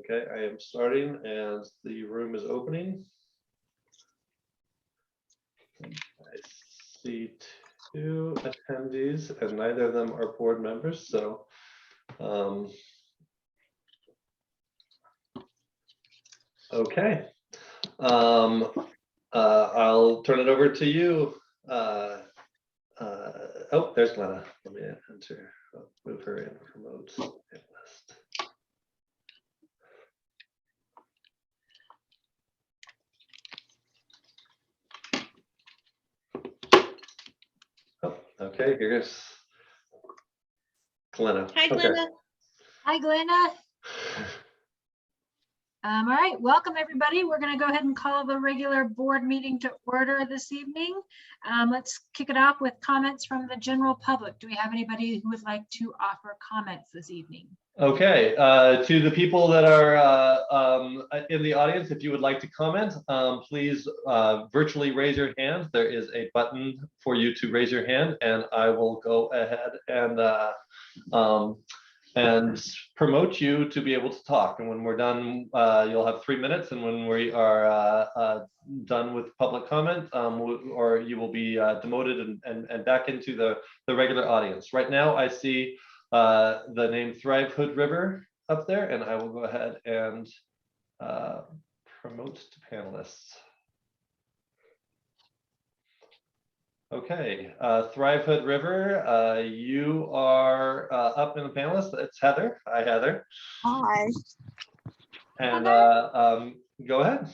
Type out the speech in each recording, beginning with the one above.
Okay, I am starting and the room is opening. I see 2 attendees and neither of them are board members, so okay. I'll turn it over to you. Oh, there's Glenna. Let me enter. I'll move her in remote list. Oh, okay, here goes Glenna. Hi, Glenna. Okay. Hi, Glenna. All right, welcome everybody. We're going to go ahead and call the regular board meeting to order this evening. Let's kick it off with comments from the general public. Do we have anybody who would like to offer comments this evening? Okay, to the people that are in the audience, if you would like to comment, please virtually raise your hand. There is a button for you to raise your hand, and I will go ahead and promote you to be able to talk. And when we're done, you'll have 3 minutes. And when we are done with public comment, or you will be demoted and back into the regular audience. Right now, I see the name Thrive Hood River up there, and I will go ahead and promote to panelists. Okay, Thrive Hood River, you are up in the panelists. It's Heather. Hi, Heather. Hi. And go ahead.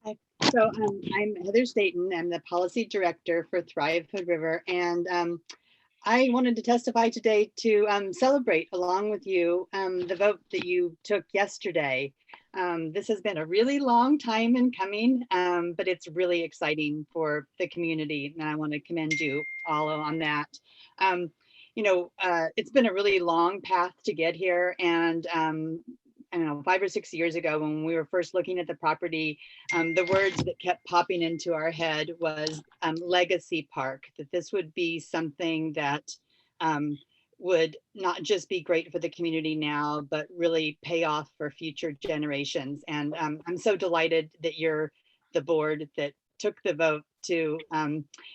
Hi. So I'm Heather Staten. I'm the policy director for Thrive Hood River, and I wanted to testify today to celebrate along with you the vote that you took yesterday. This has been a really long time in coming, but it's really exciting for the community, and I want to commend you all on that. You know, it's been a really long path to get here, and I don't know, 5 or 6 years ago when we were first looking at the property, the words that kept popping into our head was legacy park, that this would be something that would not just be great for the community now, but really pay off for future generations. And I'm so delighted that you're the board that took the vote to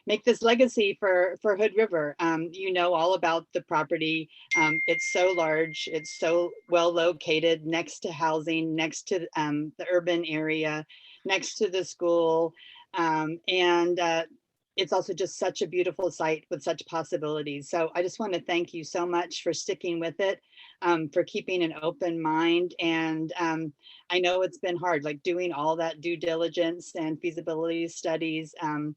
make this legacy for Hood River. You know all about the property. It's so large, it's so well located, next to housing, next to the urban area, next to the school. It's also just such a beautiful site with such possibilities. So I just want to thank you so much for sticking with it, for keeping an open mind. And I know it's been hard, like doing all that due diligence and feasibility studies and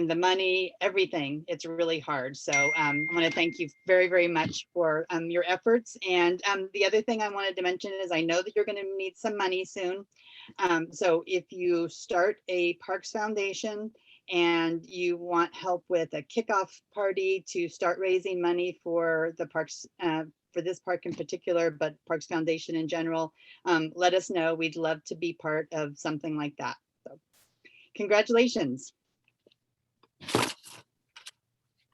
the money, everything. It's really hard. So I want to thank you very, very much for your efforts. And the other thing I wanted to mention is I know that you're going to need some money soon. So if you start a Parks Foundation and you want help with a kickoff party to start raising money for the parks, for this park in particular, but Parks Foundation in general, let us know. We'd love to be part of something like that. So congratulations.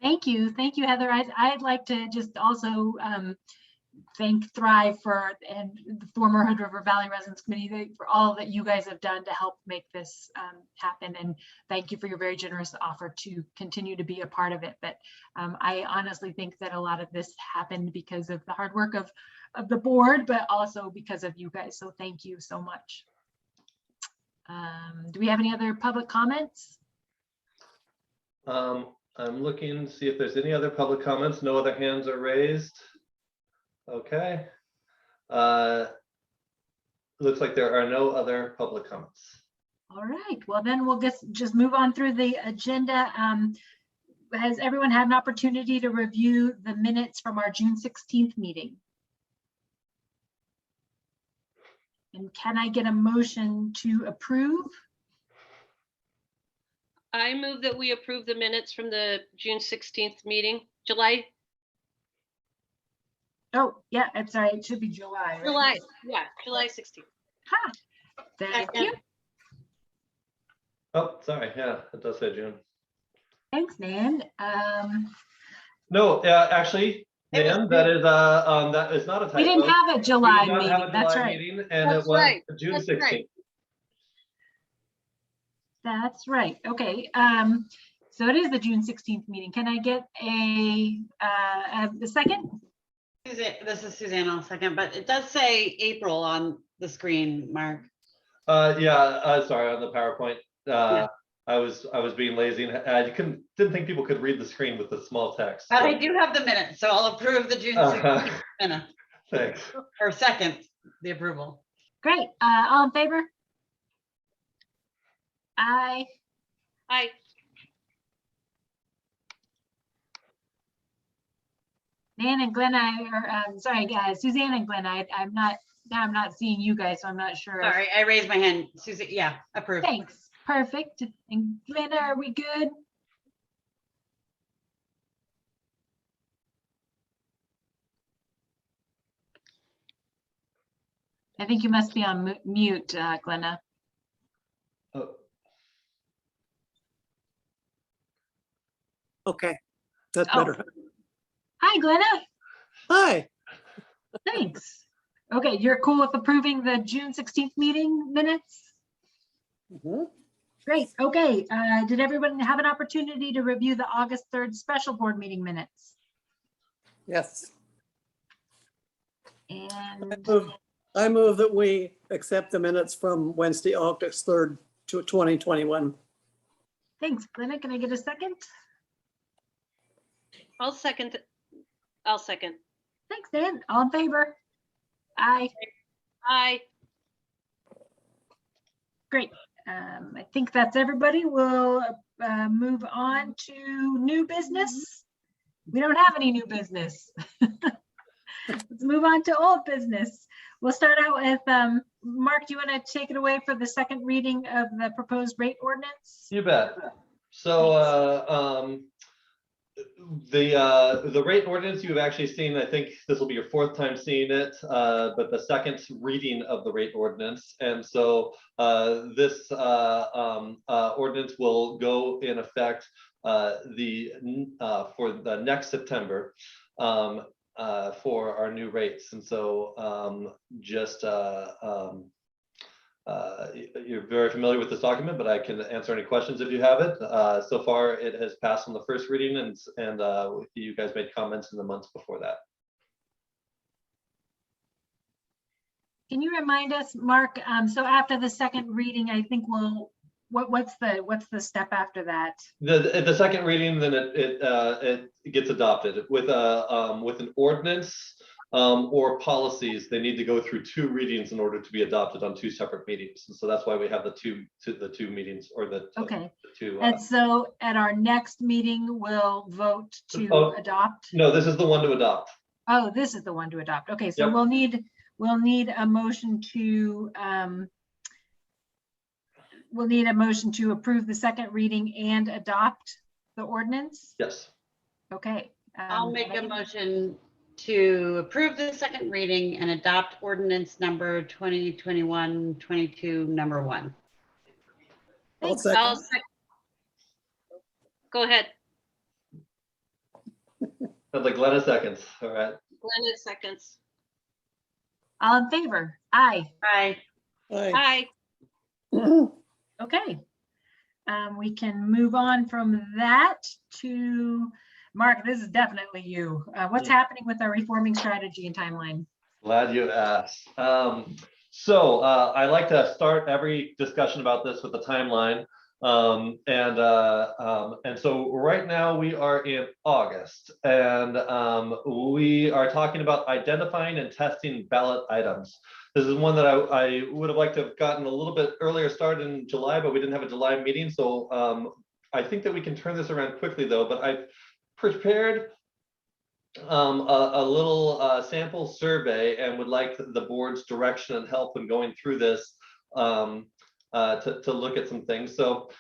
Thank you, Heather. I'd like to just also thank Thrive and the former Hood River Valley Residents Committee for all that you guys have done to help make this happen. And thank you for your very generous offer to continue to be a part of it. But I honestly think that a lot of this happened because of the hard work of the board, but also because of you guys. So thank you so much. Do we have any other public comments? I'm looking to see if there's any other public comments. No other hands are raised. Okay. Looks like there are no other public comments. All right, well then we'll just move on through the agenda. Has everyone had an opportunity to review the minutes from our June 16th meeting? And can I get a motion to approve? I move that we approve the minutes from the June 16th meeting, July. Oh, yeah, I'm sorry, it should be July. Right? July, yeah, July 16th. Ha, thank you. Oh, sorry. Yeah, it does say June. Thanks, Nan. No, actually, Dan, that is not a typo. We didn't have a We July did not have meeting. a That's July right. meeting, and it That's was right. June That's right. 16th. That's right. Okay. So it is the June 16th meeting. Can I get a second? This is Suzanne, I'll second, but it does say April on the screen, Mark. Yeah, sorry, on the PowerPoint. Yeah. I was being lazy and didn't think people could read the screen with the small text. But so- I do have the minutes, so I'll approve the June 16th minute, Thanks. or second, the approval. Great. All in favor? Aye. Aye. Nan and Glenn, sorry, guys, Suzanne and Glenn, I'm not seeing you guys, so I'm not sure. Sorry, I raised my hand. Susie, yeah, approved. Thanks. Perfect. And Glenn, are we good? I think you must be on mute, Glenna. Oh, Okay, that's Oh. better. Hi, Glenna. Hi, Thanks. Okay, you're cool with approving the June 16th meeting minutes? Mhm. Great. Okay. Did everyone have an opportunity to review the August 3rd special board meeting minutes? Yes. And I move that we accept the minutes from Wednesday, August 3rd, 2021. thanks, Glenna. Can I get a second? I'll second. I'll second. Thanks, Dan. All in favor? Aye. Aye. Great. I think that's everybody. We'll move on to new business. We don't have any new business. Let's move on to old business. We'll start out with, Mark, do you want to take it away for the second reading of the proposed rate ordinance? you bet. So the rate ordinance you've actually seen, I think this will be your fourth time seeing it, but the second reading of the rate ordinance. And so this ordinance will go in effect for the next September for our new rates. And so you're very familiar with this document, but I can answer any questions if you have it. So far, it has passed on the first reading, and you guys made comments in the months before that. Can you remind us, Mark, so after the second reading, I think what's the step after that? The second reading, then it gets adopted with an ordinance or policies. They need to go through two readings in order to be adopted on two separate meetings. And so that's why we have the two meetings, or Okay. the two. And so at our next meeting, we'll vote to Oh. adopt. No, this is the one to adopt. Oh, this is the one to adopt. Okay, so Yep. we'll need a motion to approve the second reading and adopt the ordinance. Yes. Okay. I'll make a motion to approve the second reading and adopt ordinance number 2021-22, number 1. I'll Thanks. second. I'll sec. Go ahead. Sounds like Glenna seconds. All right. Glenn seconds. All in favor? Aye. Aye. Hi. Aye. Okay. We can move on from that to, Mark, this is definitely you. What's happening with our reforming strategy and timeline? Glad you asked. So I like to start every discussion about this with a timeline. And so right now we are in August, and we are talking about identifying and testing ballot items. This is one that I would have liked to have gotten a little bit earlier started in July, but we didn't have a July meeting. So I think that we can turn this around quickly though, but I've prepared a little sample survey and would like the board's direction and help in going through this to look at some things. So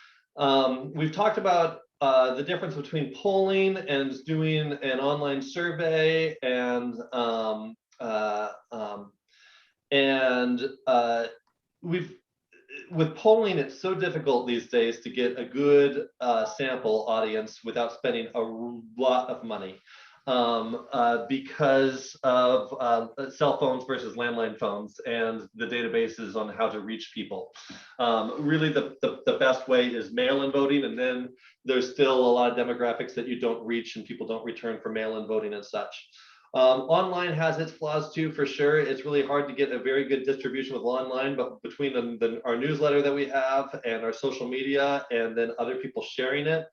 we've talked about the difference between polling and doing an online survey, and with polling, it's so difficult these days to get a good sample audience without spending a lot of money. because of cell phones versus landline phones and the databases on how to reach people. Really, the best way is mail-in voting, and then there's still a lot of demographics that you don't reach and people don't return for mail-in voting and such. Online has its flaws too, for sure. It's really hard to get a very good distribution with online, but between our newsletter that we have and our social media and then other people sharing it,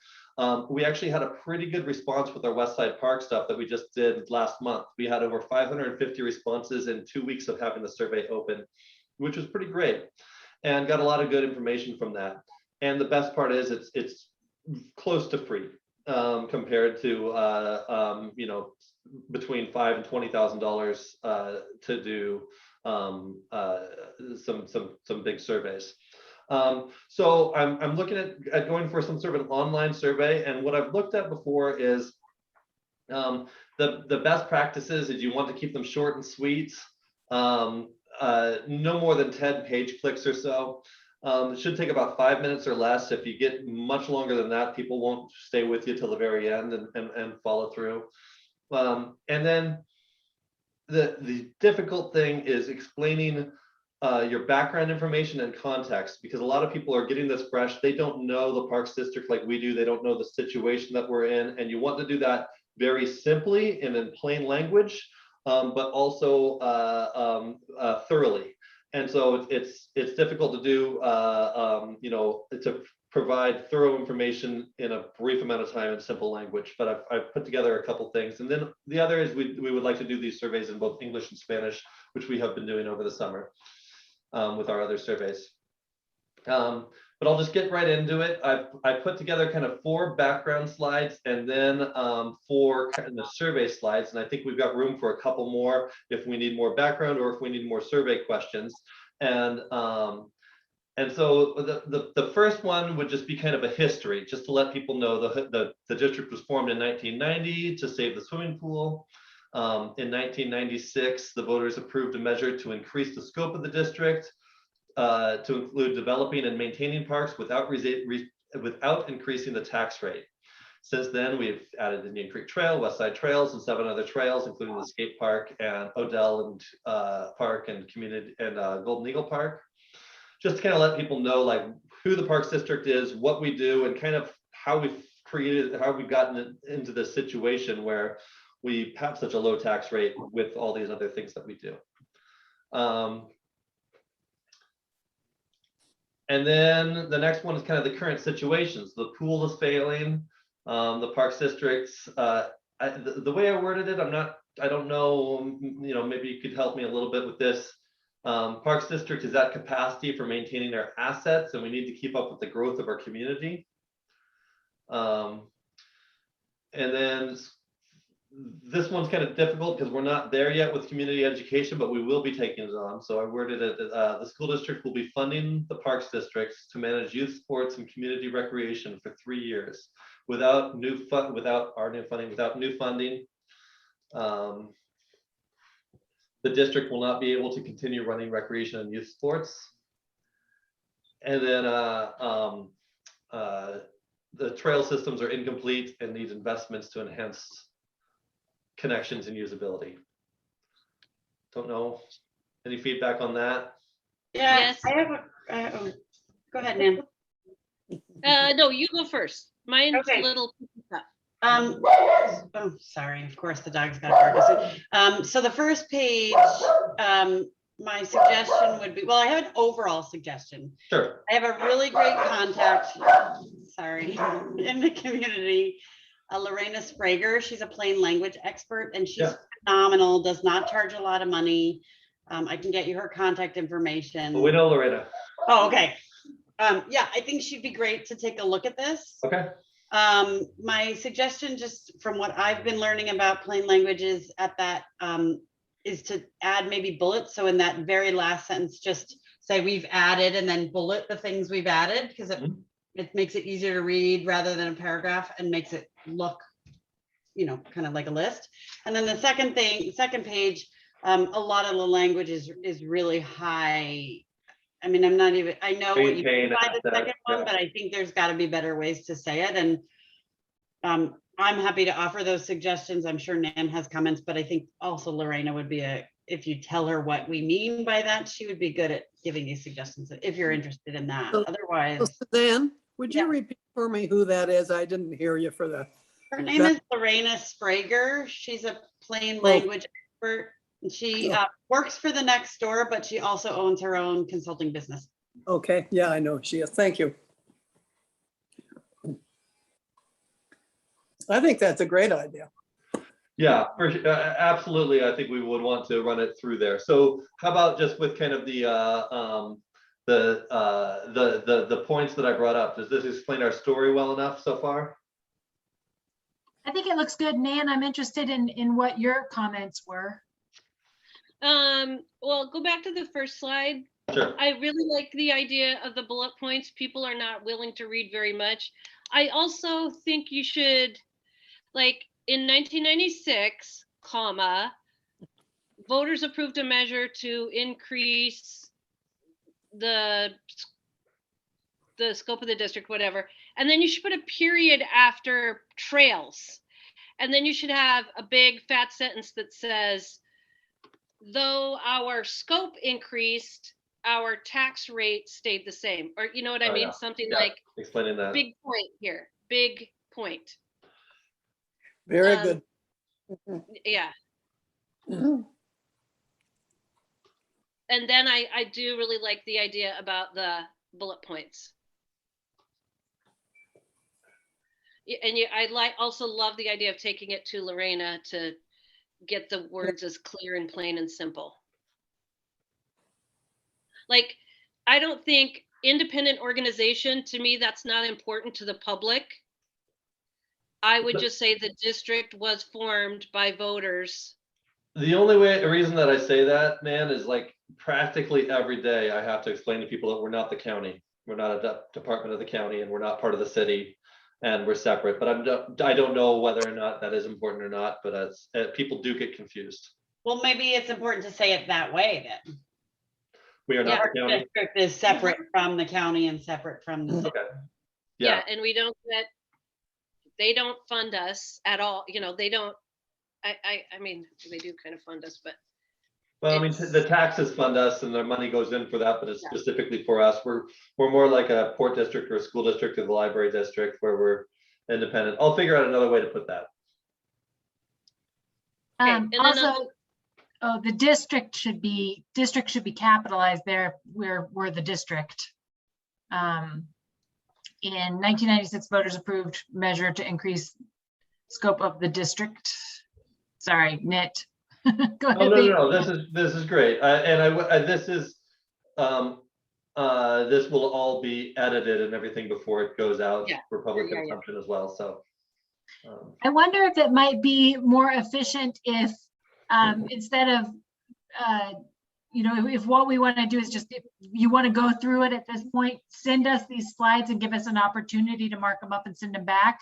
we actually had a pretty good response with our Westside Park stuff that we just did last month. We had over 550 responses in 2 weeks of having the survey open, which was pretty great, and got a lot of good information from that. And the best part is it's close to free compared to you know, between $5,000 and $20,000 to do some big surveys. So I'm looking at going for some sort of an online survey, and what I've looked at before is the best practices is you want to keep them short and sweet, no more than 10 page clicks or so. It should take about 5 minutes or less. If you get much longer than that, people won't stay with you till the very end and follow through. And then the difficult thing is explaining your background information and context, because a lot of people are getting this fresh. They don't know the Parks District like we do. They don't know the situation that we're in. And you want to do that very simply and in plain language, but also thoroughly. And so it's difficult to do, you know, to provide thorough information in a brief amount of time in simple language. But I've put together a couple things. And then the other is we would like to do these surveys in both English and Spanish, which we have been doing over the summer with our other surveys. But I'll just get right into it. I've put together kind of 4 background slides and then 4 kind of survey slides. And I think we've got room for a couple more if we need more background or if we need more survey questions. And so the first one would just be kind of a history, just to let people know the district was formed in 1990 to save the swimming pool. In 1996, the voters approved a measure to increase the scope of the district to include developing and maintaining parks without increasing the tax rate. Since then, we've added Indian Creek Trail, Westside Trails, and 7 other trails, including the skate park and Odell and Park and Community and Golden Eagle Park. Just to kind of let people know like who the Parks District is, what we do, and kind of how we've gotten into this situation where we have such a low tax rate with all these other things that we do. And then the next one is kind of the current situations. The pool is failing. The Parks District's, the way I worded it, I don't know, you know, maybe you could help me a little bit with this. Parks District is at capacity for maintaining our assets, and we need to keep up with the growth of our community. And then this one's kind of difficult because we're not there yet with community education, but we will be taking it on. So I worded it, the school district will be funding the Parks Districts to manage youth sports and community recreation for 3 years without new funding. The district will not be able to continue running recreation and youth sports. And then the trail systems are incomplete and need investments to enhance connections and usability. Don't know. Any feedback on that? Yeah, Yes. I have a, go ahead, Nan. No, you go first. Mine's Okay. a little. Oh, sorry, of course, the dog's got Parkinson's. So the first page, my suggestion would be, well, I have an overall suggestion. Sure. I have a really great contact, sorry, in the community, Lorena Sprager. She's a plain language expert and she's phenomenal, does not charge a lot of money. I can get you her contact information. Well, we know Lorena. Oh, okay. Yeah, I think she'd be great to take a look at this. Okay. My suggestion, just from what I've been learning about plain languages at that, is to add maybe bullets. So in that very last sentence, just say we've added and then bullet the things we've added, because it makes it easier to read rather than a paragraph and makes it look, you know, kind of like a list. And then the second page, a lot of the language is really high. I mean, I'm not even, I know what you mean by the second one, but I think there's got to be better ways to say it. And I'm happy to offer those suggestions. I'm sure Nan has comments, but I think also Lorena would be if you tell her what we mean by that, she would be good at giving you suggestions if you're interested in that. So- Otherwise, Suzanne, would you Yeah. repeat for me who that is? I didn't hear you for the, her name is Lorena Sprager. She's a plain language expert. And she works for the Next Door, but she also owns her own consulting business. okay, yeah, I know she is. Thank you. I think that's a great idea. Yeah, absolutely. I think we would want to run it through there. So how about just with kind of the points that I brought up? Does this explain our story well enough so far? I think it looks good. Nan, I'm interested in what your comments were. Well, go back to the first slide. Sure. I really like the idea of the bullet points. People are not willing to read very much. I also think you should, like, in 1996, voters approved a measure to increase the scope of the district, whatever. And then you should put a period after trails. And then you should have a big fat sentence that says, though our scope increased, our tax rate stayed the same. Or you know what I Oh, mean? yeah. Something Yeah. like Explaining that. big point here, big point. Very Um, good. Yeah. Mhm. And then I do really like the idea about the bullet points. And I also love the idea of taking it to Lorena to get the words as clear and plain and simple. Like, I don't think independent organization, to me, that's not important to the public. I would just say the district was formed by voters. The only reason that I say that, man, is like practically every day I have to explain to people that we're not the county. We're not a department of the county and we're not part of the city and we're separate. But I don't know whether or not that is important or not, but people do get confused. Well, maybe it's important to say it that way then. We are not Our the county. district is separate from the county and separate from the city. Okay. Yeah, and they don't fund us at all. You know, they don't, I mean, they do kind of fund us, but. Well, I mean, it's- the taxes fund us and their money goes in for that, but it's Yeah. specifically for us. We're more like a port district or a school district or the library district where we're independent. I'll figure out another way to put that. Okay, and then Also, the district should be capitalized there. We're the district. In 1996, voters approved measure to increase scope of the district. Sorry, NIT. Go ahead. Lee. No. This is great. This will all be edited and everything before it goes out Yeah. for public Yeah. consumption as well. So. I wonder if it might be more efficient if instead of, if what we want to do is just, if you want to go through it at this point, send us these slides and give us an opportunity to mark them up and send them back,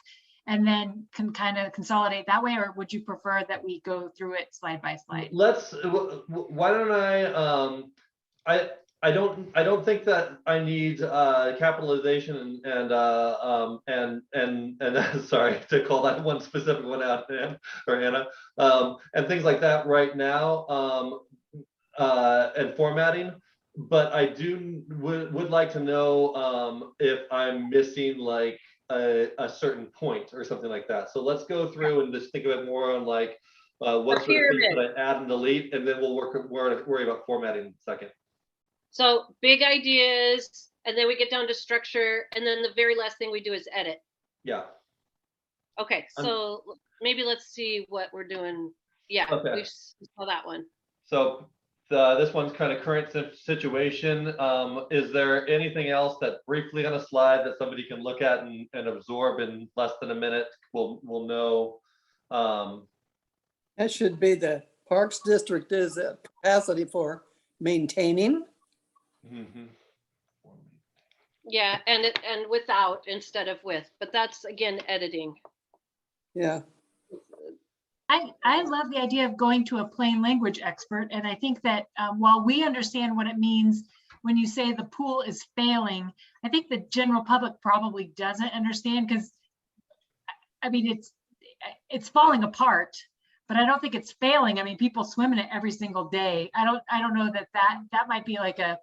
and then can kind of consolidate that way, or would you prefer that we go through it slide by slide? Why don't I don't think that I need capitalization and sorry to call that one specific one out, Anna, and things like that right now, and formatting. But I would like to know if I'm missing like a certain point or something like that. So let's go through and just think of it more on like what sort of things should I add and delete, and then we'll worry about formatting in a second. So big ideas, and then we get down to structure, and then the very last thing we do is edit. Yeah. Okay, so maybe let's see what we're doing. Yeah, Okay. we saw that one. So this one's kind of current situation. Is there anything else that briefly on a slide that somebody can look at and absorb in less than a minute? We'll know. That should be the Parks District is at capacity for maintaining. Mm-hmm. Yeah, and without instead of with, but that's again editing. Yeah, I love the idea of going to a plain language expert, and I think that while we understand what it means when you say the pool is failing, I think the general public probably doesn't understand, because I mean it's falling apart, but I don't think it's failing. I mean, people swim in it every single day. I don't know that might be like a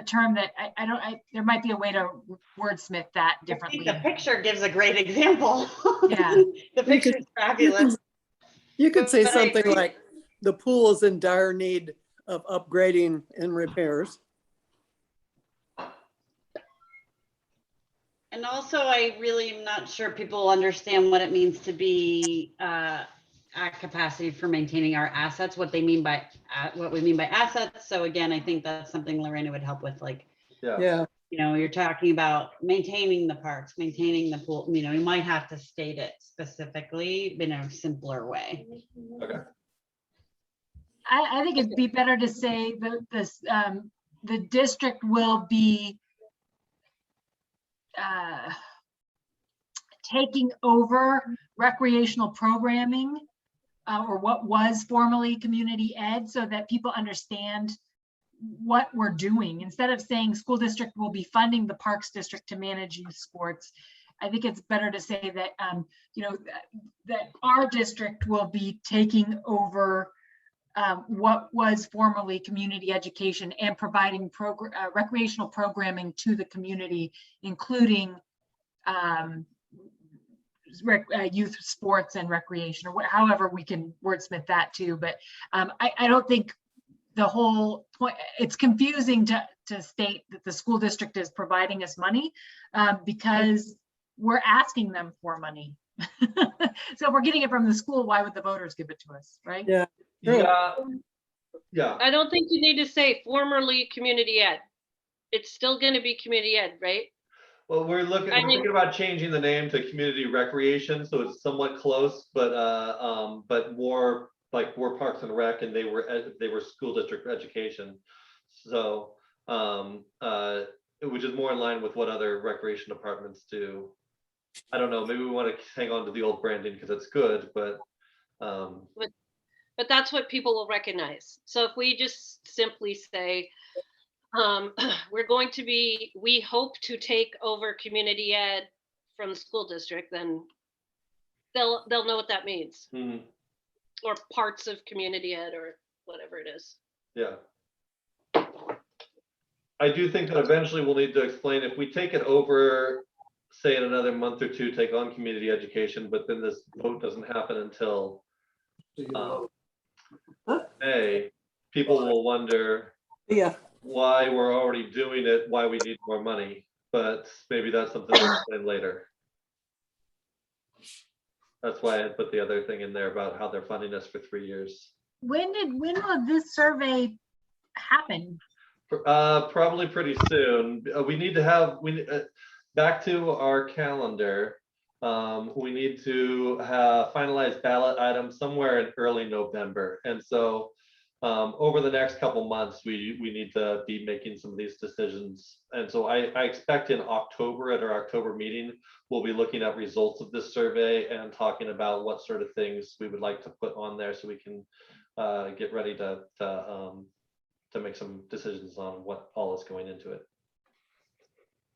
term that there might be a way to wordsmith that I think differently. the picture gives a great example. Yeah. The picture is fabulous. You could say But I something agree. like, the pool is in dire need of upgrading and repairs. And also, I really am not sure people understand what it means to be at capacity for maintaining our assets, what they mean by, what we mean by assets. So again, I think that's something Lorena would help with, like, Yeah. Yeah, you know, you're talking about maintaining the parks, maintaining the pool, you know, you might have to state it specifically in a simpler way. Okay. I think it'd be better to say the district will be taking over recreational programming, or what was formerly community ed, so that people understand what we're doing. Instead of saying school district will be funding the parks district to manage youth sports, I think it's better to say that, you know, that our district will be taking over what was formerly community education and providing recreational programming to the community, including youth sports and recreation, or however we can wordsmith that too. But I don't think the whole point, it's confusing to state that the school district is providing us money because we're asking them for money. So if we're getting it from the school, why would the voters give it to us, right? yeah. True. Yeah. Yeah. I don't think you need to say formerly community ed. It's still going to be community ed, right? Well, we're I mean- thinking about changing the name to community recreation, so it's somewhat close, but more like we're Parks and Rec, and they were school district education. So which is more in line with what other recreation departments do. I don't know, maybe we want to hang on to the old branding because it's good, but But that's what people will recognize. So if we just simply say, we hope to take over community ed from the school district, then they'll know what that means. mhm, Or parts of community ed, or whatever it is. yeah. I do think that eventually we'll need to explain if we take it over, say in another month or two, take on community education, but then this vote doesn't happen until May, people will wonder Yeah, why we're already doing it, why we need more money, but maybe that's something we'll explain later. That's why I put the other thing in there about how they're funding us for 3 years. When will this survey happen? Probably pretty soon. We need to have, back to our calendar. We need to have finalized ballot items somewhere in early November. And so over the next couple months, we need to be making some of these decisions. And so I expect in October, at our October meeting, we'll be looking at results of this survey and talking about what sort of things we would like to put on there so we can get ready to make some decisions on what all is going into it.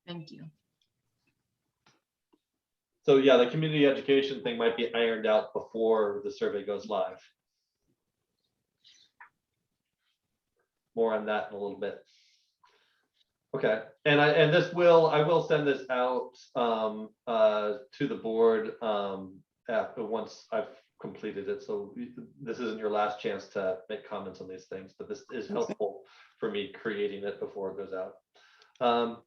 Thank you. So yeah, the community education thing might be ironed out before the survey goes live. More on that in a little bit. Okay, and I will send this out to the board once I've completed it. So this isn't your last chance to make comments on these things, but this is helpful for me creating it before it goes out.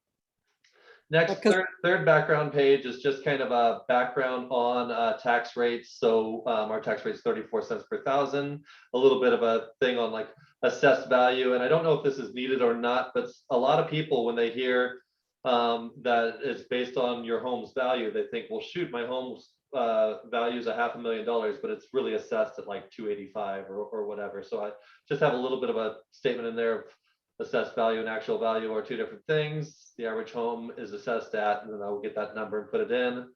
Next, third background page is just kind of a background on tax rates. So our tax rate is 34 cents per thousand, a little bit of a thing on like assessed value. And I don't know if this is needed or not, but a lot of people, when they hear that it's based on your home's value, they think, well, shoot, my home's value is $500,000, but it's really assessed at like 285 or whatever. So I just have a little bit of a statement in there of assessed value and actual value are two different things. The average home is assessed at, and then I will get that number and put it in.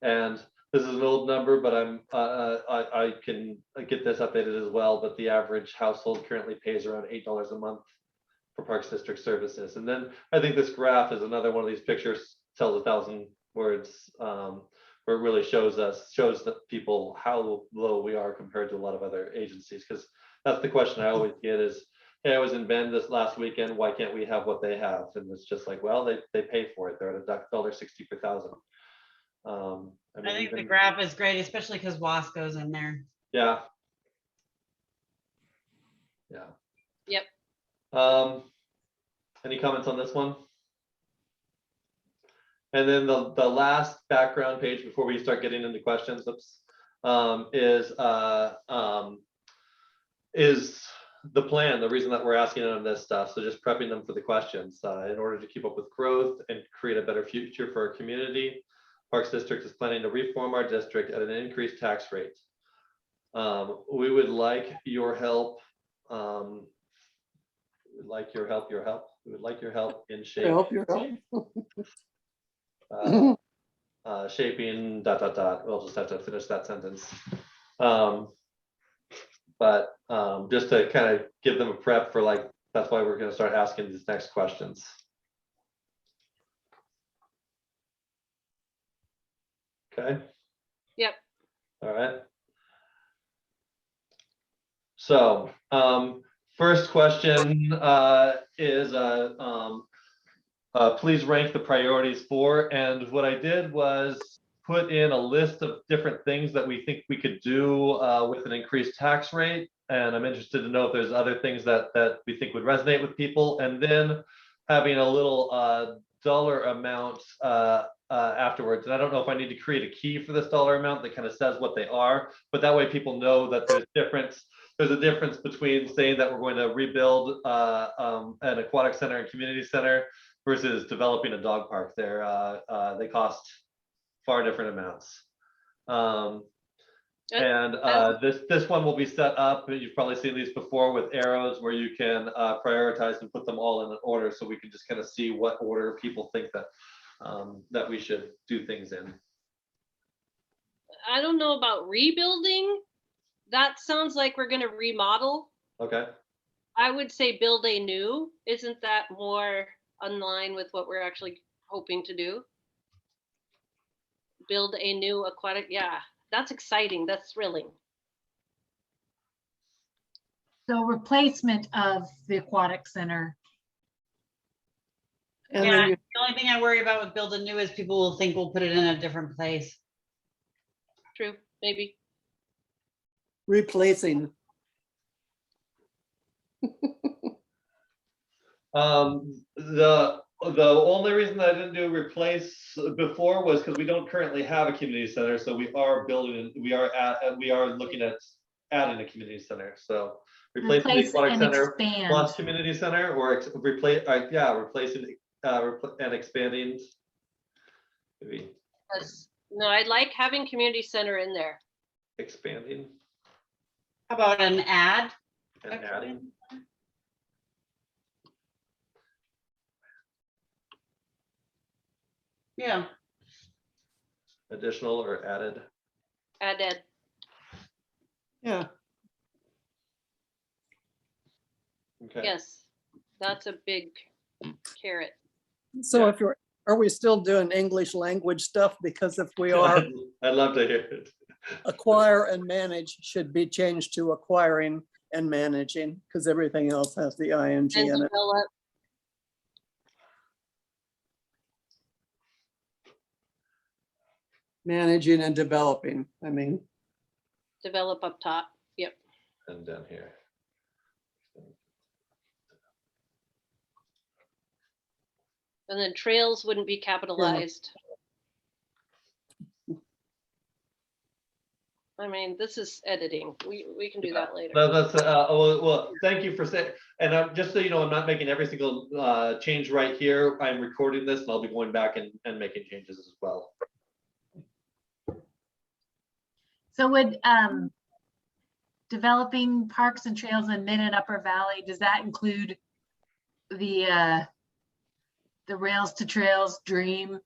And this is an old number, but I can get this updated as well. But the average household currently pays around $8 a month for Parks District services. And then I think this graph is another one of these pictures, tells 1,000 words. where it really shows the people how low we are compared to a lot of other agencies. Because that's the question I always get is, hey, I was in Bend this last weekend, why can't we have what they have? And it's just like, well, they pay for it. They're at $1.60 per thousand. I think the graph is great, especially because Wasco's in there. Yeah. Yeah. Yep. Any comments on this one? And then the last background page before we start getting into questions, is the plan, the reason that we're asking them this stuff. So just prepping them for the questions in order to keep up with growth and create a better future for our community. Parks District is planning to reform our district at an increased tax rate. We would like your help. We would like your help. We would like your help in shaping. Shaping ... We'll just have to finish that sentence. But just to kind of give them a prep for like, that's why we're going to start asking these next questions. Okay. Yep. All right. So first question is please rank the priorities for, and what I did was put in a list of different things that we think we could do with an increased tax rate. And I'm interested to know if there's other things that we think would resonate with people, and then having a little dollar amount afterwards. And I don't know if I need to create a key for this dollar amount that kind of says what they are, but that way people know that there's a difference between saying that we're going to rebuild an aquatic center and community center versus developing a dog park. They cost far different amounts. This one will be set up, you've probably seen these before, with arrows where you can prioritize and put them all in an order, so we can just kind of see what order people think that that we should do things in. I don't know about rebuilding. That sounds like we're going to remodel. Okay. I would say build a new. Isn't that more in line with what we're actually hoping to do? Build a new aquatic. Yeah, that's exciting. That's thrilling. So replacement of the aquatic center. And Yeah, then you the only thing I worry about with build a new is people will think we'll put it in a different place. True, maybe. replacing. The only reason I didn't do replace before was because we don't currently have a community center, so we are looking at adding a community center. So replacing the Replace aquatic and center expand. plus community center, or replacing and expanding. Maybe No, I like having community center in there. expanding How about an ad? and adding. Yeah, Additional or added. Added. Yeah, Okay. Yes, that's a big carrot. so Yeah. if you're, are we still doing English language stuff? Because if we are, I'd love to hear it. acquire and manage should be changed to acquiring and managing, because everything else has the ing And in it. develop. Managing and developing, I mean, Develop up top. Yep. And down here. And then trails wouldn't be capitalized. I mean, this is editing. We can do that later. That's well, thank you for saying. And I'm just so you know, I'm not making every single change right here. I'm recording this, and I'll be going back and making changes as well. So would developing parks and trails in Mid and Upper Valley, does that include the Rails to Trails dream?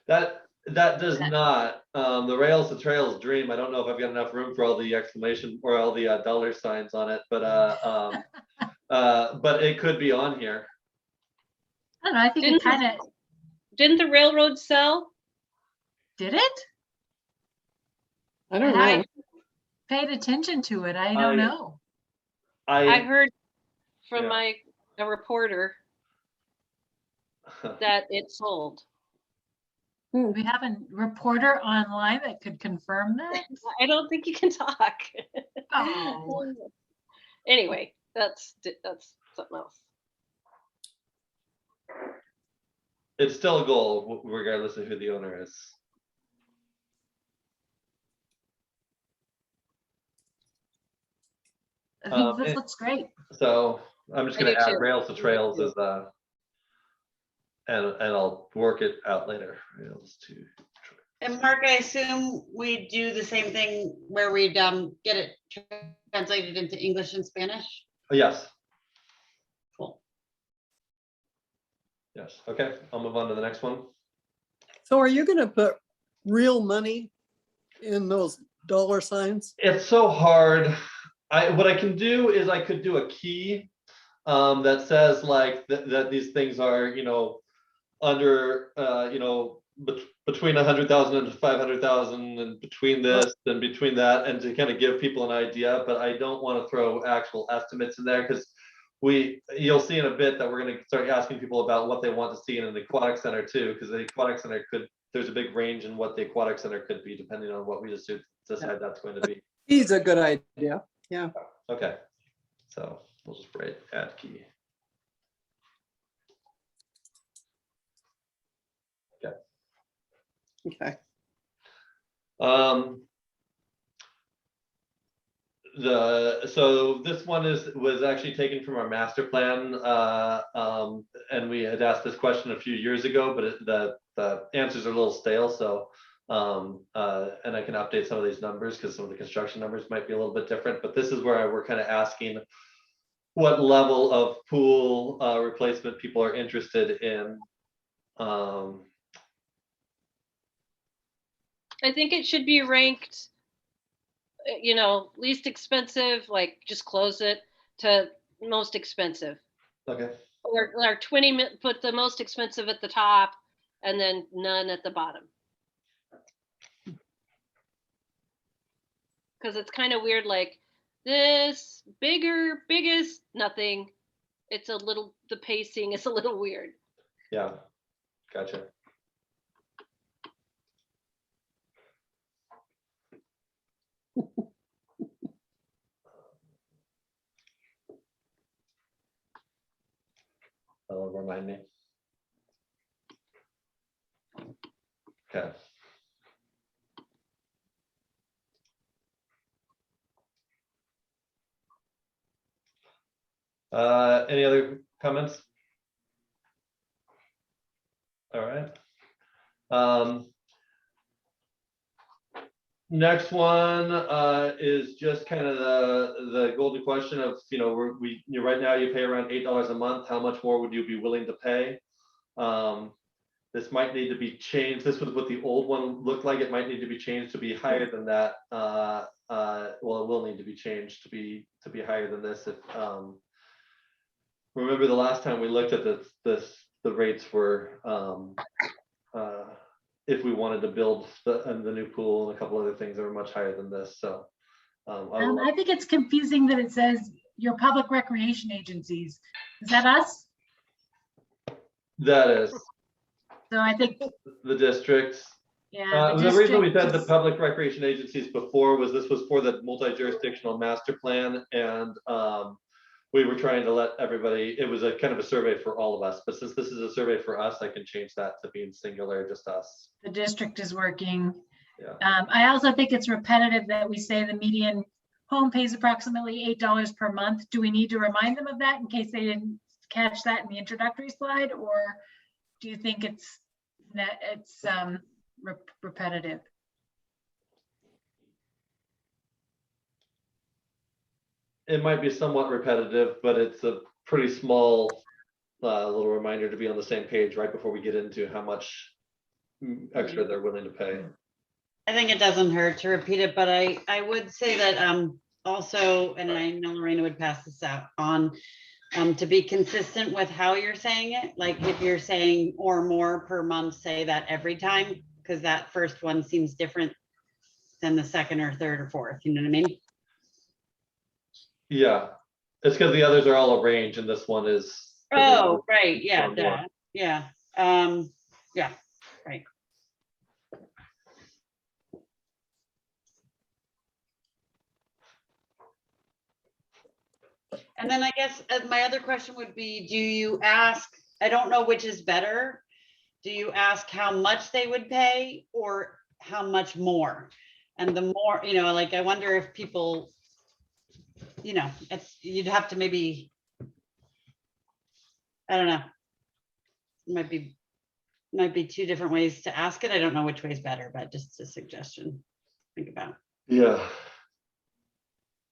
That does not. The Rails to Trails dream. I don't know if I've got enough room for all the exclamation or all the dollar signs on it, but it could be on here. I don't know, I think it kind of, Didn't the railroad sell? did it? I don't And I know. paid attention to it. I don't know. I heard from Yeah. a reporter that it sold. We have a reporter online that could confirm that. I don't think you can talk. Oh, Anyway, that's something else. It's still a goal, regardless of who the owner is. I think this it- looks great. So I'm just I gonna do add too. rails to trails as and I'll work it out later. Rails to trails. And Mark, I assume we do the same thing where we'd get it translated into English and Spanish? Oh, yes, Cool. yes. Okay, I'll move on to the next one. So are you gonna put real money in those dollar signs? It's so hard. What I can do is I could do a key that says like that these things are, under, between 100,000 and 500,000 and between this and between that, and to kind of give people an idea, but I don't want to throw actual estimates in there because you'll see in a bit that we're going to start asking people about what they want to see in the Aquatic Center too, because the Aquatic Center there's a big range in what the Aquatic Center could be depending on what we decide that's going to be. He's a good idea. Yeah. Okay, so we'll just write add key. Okay. So this one was actually taken from our master plan, and we had asked this question a few years ago, but the answers are a little stale. So, and I can update some of these numbers because some of the construction numbers might be a little bit different. But this is where we're kind of asking what level of pool replacement people are interested in. I think it should be ranked, least expensive, like just close it, to most expensive. Okay. Or 20, put the most expensive at the top and then none at the bottom. Because it's kind of weird, like this biggest, nothing. It's the pacing is a little weird. Yeah, gotcha. That'll remind me. Okay. Any other comments? All right. Next one is just kind of the golden question of, right now you pay around $8 a month. How much more would you be willing to pay? This might need to be changed. This was what the old one looked like. It might need to be changed to be higher than that. Well, it will need to be changed to be higher than this. If remember the last time we looked at the rates were if we wanted to build the new pool and a couple other things that were much higher than this. So I think it's confusing that it says your public recreation agencies. Is that us? that is So I think, the districts. yeah. The reason we said the district public recreation agencies before was this was for the multi-jurisdictional master plan, and we were trying to let everybody, it was a kind of a survey for all of us, but since this is a survey for us, I can change that to being singular, just us. The district is working. Yeah. I also think it's repetitive that we say the median home pays approximately $8 per month. Do we need to remind them of that in case they didn't catch that in the introductory slide, or do you think it's repetitive? It might be somewhat repetitive, but it's a pretty small little reminder to be on the same page right before we get into how much extra they're willing to pay. I think it doesn't hurt to repeat it, but I would say that also, and I know Lorena would pass this out on, to be consistent with how you're saying it. Like if you're saying or more per month, say that every time, because that first one seems different than the second or third or fourth, you know what I mean? Yeah, it's because the others are all arranged and this one is. Oh, right, yeah, one more. duh, yeah, yeah, right. And then I guess my other question would be, do you ask, I don't know which is better. Do you ask how much they would pay or how much more? And the more, you know, like, I wonder if people, you know, it's, you'd have to maybe, I don't know. Might be two different ways to ask it. I don't know which way is better, but just a suggestion. to Think about. Yeah.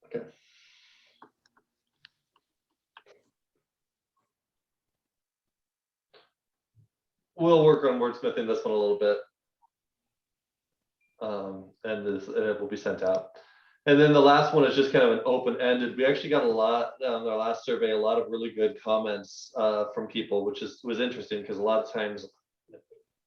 Okay. We'll work on wordsmithing this one a little bit. And it will be sent out. And then the last one is just kind of an open-ended. We actually got a lot on our last survey, a lot of really good comments from people, which was interesting because a lot of times,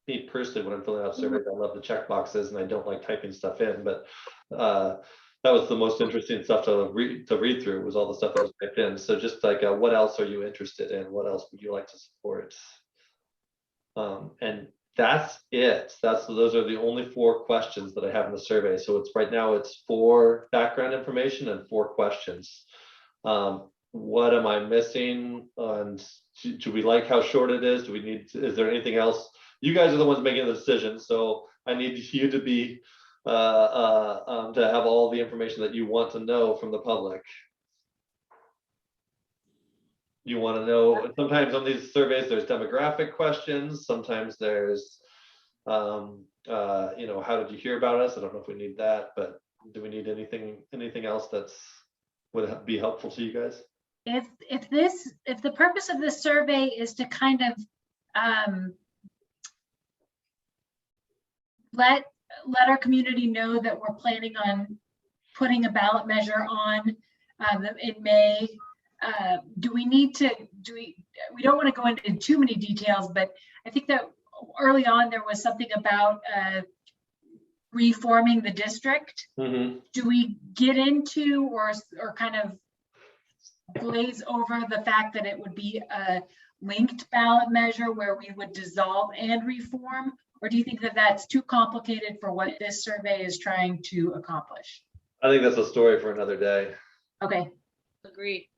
me personally, when I'm filling out surveys, I love the check boxes and I don't like typing stuff in, but that was the most interesting stuff to read through, was all the stuff that was typed in. So just like, what else are you interested in? What else would you like to support? And that's it. Those are the only 4 questions that I have in the survey. So it's right now it's 4 background information and 4 questions. What am I missing? And do we like how short it is? Do we need? Is there anything else? You guys are the ones making the decision, so I need you to be to have all the information that you want to know from the public. You want to know, sometimes on these surveys, there's demographic questions. Sometimes there's, you know, how did you hear about us? I don't know if we need that, but do we need anything else that's would be helpful to you guys? If the purpose of this survey is to kind of let our community know that we're planning on putting a ballot measure on in May. Do we need to, we don't want to go into too many details, but I think that early on there was something about reforming the district. Mm-hmm. Do we get into or kind of glaze over the fact that it would be a linked ballot measure where we would dissolve and reform? Or do you think that that's too complicated for what this survey is trying to accomplish? I think that's a story for another day. Okay. Agreed.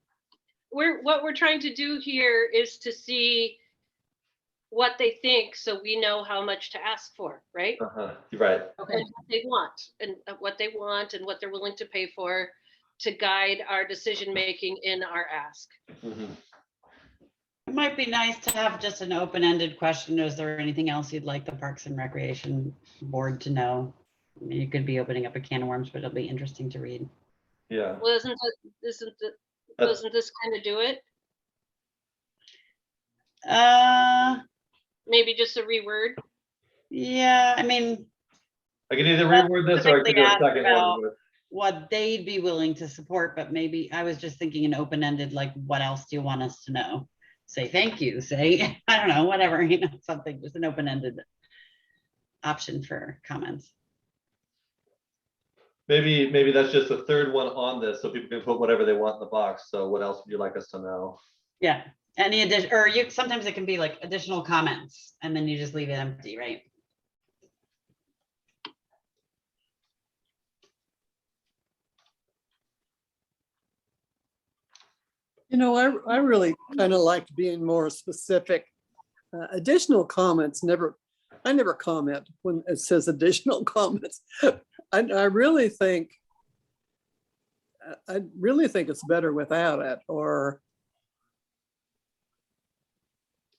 What we're trying to do here is to see what they think, so we know how much to ask for, right? You're right. Okay. And what they want, and what they're willing to pay for, to guide our decision making in our ask. Mm-hmm. It might be nice to have just an open-ended question. Is there anything else you'd like the Parks and Recreation Board to know? I mean, you could be opening up a can of worms, but it'll be interesting to read. Yeah. Well, doesn't this kind of do it? Maybe just a reword. Yeah, I mean, I can either reword this or I can do a second one with. what they'd be willing to support, but maybe I was just thinking an open-ended, like, what else do you want us to know? Say thank you, say, I don't know, whatever, you know, something, just an open-ended option for comments. Maybe that's just the 3rd one on this, so people can put whatever they want in the box. So what else would you like us to know? Yeah, any addition, or sometimes it can be like additional comments and then you just leave it empty, right? You know, I really kind of liked being more specific. Additional comments, I never comment when it says additional comments. I really think it's better without it, or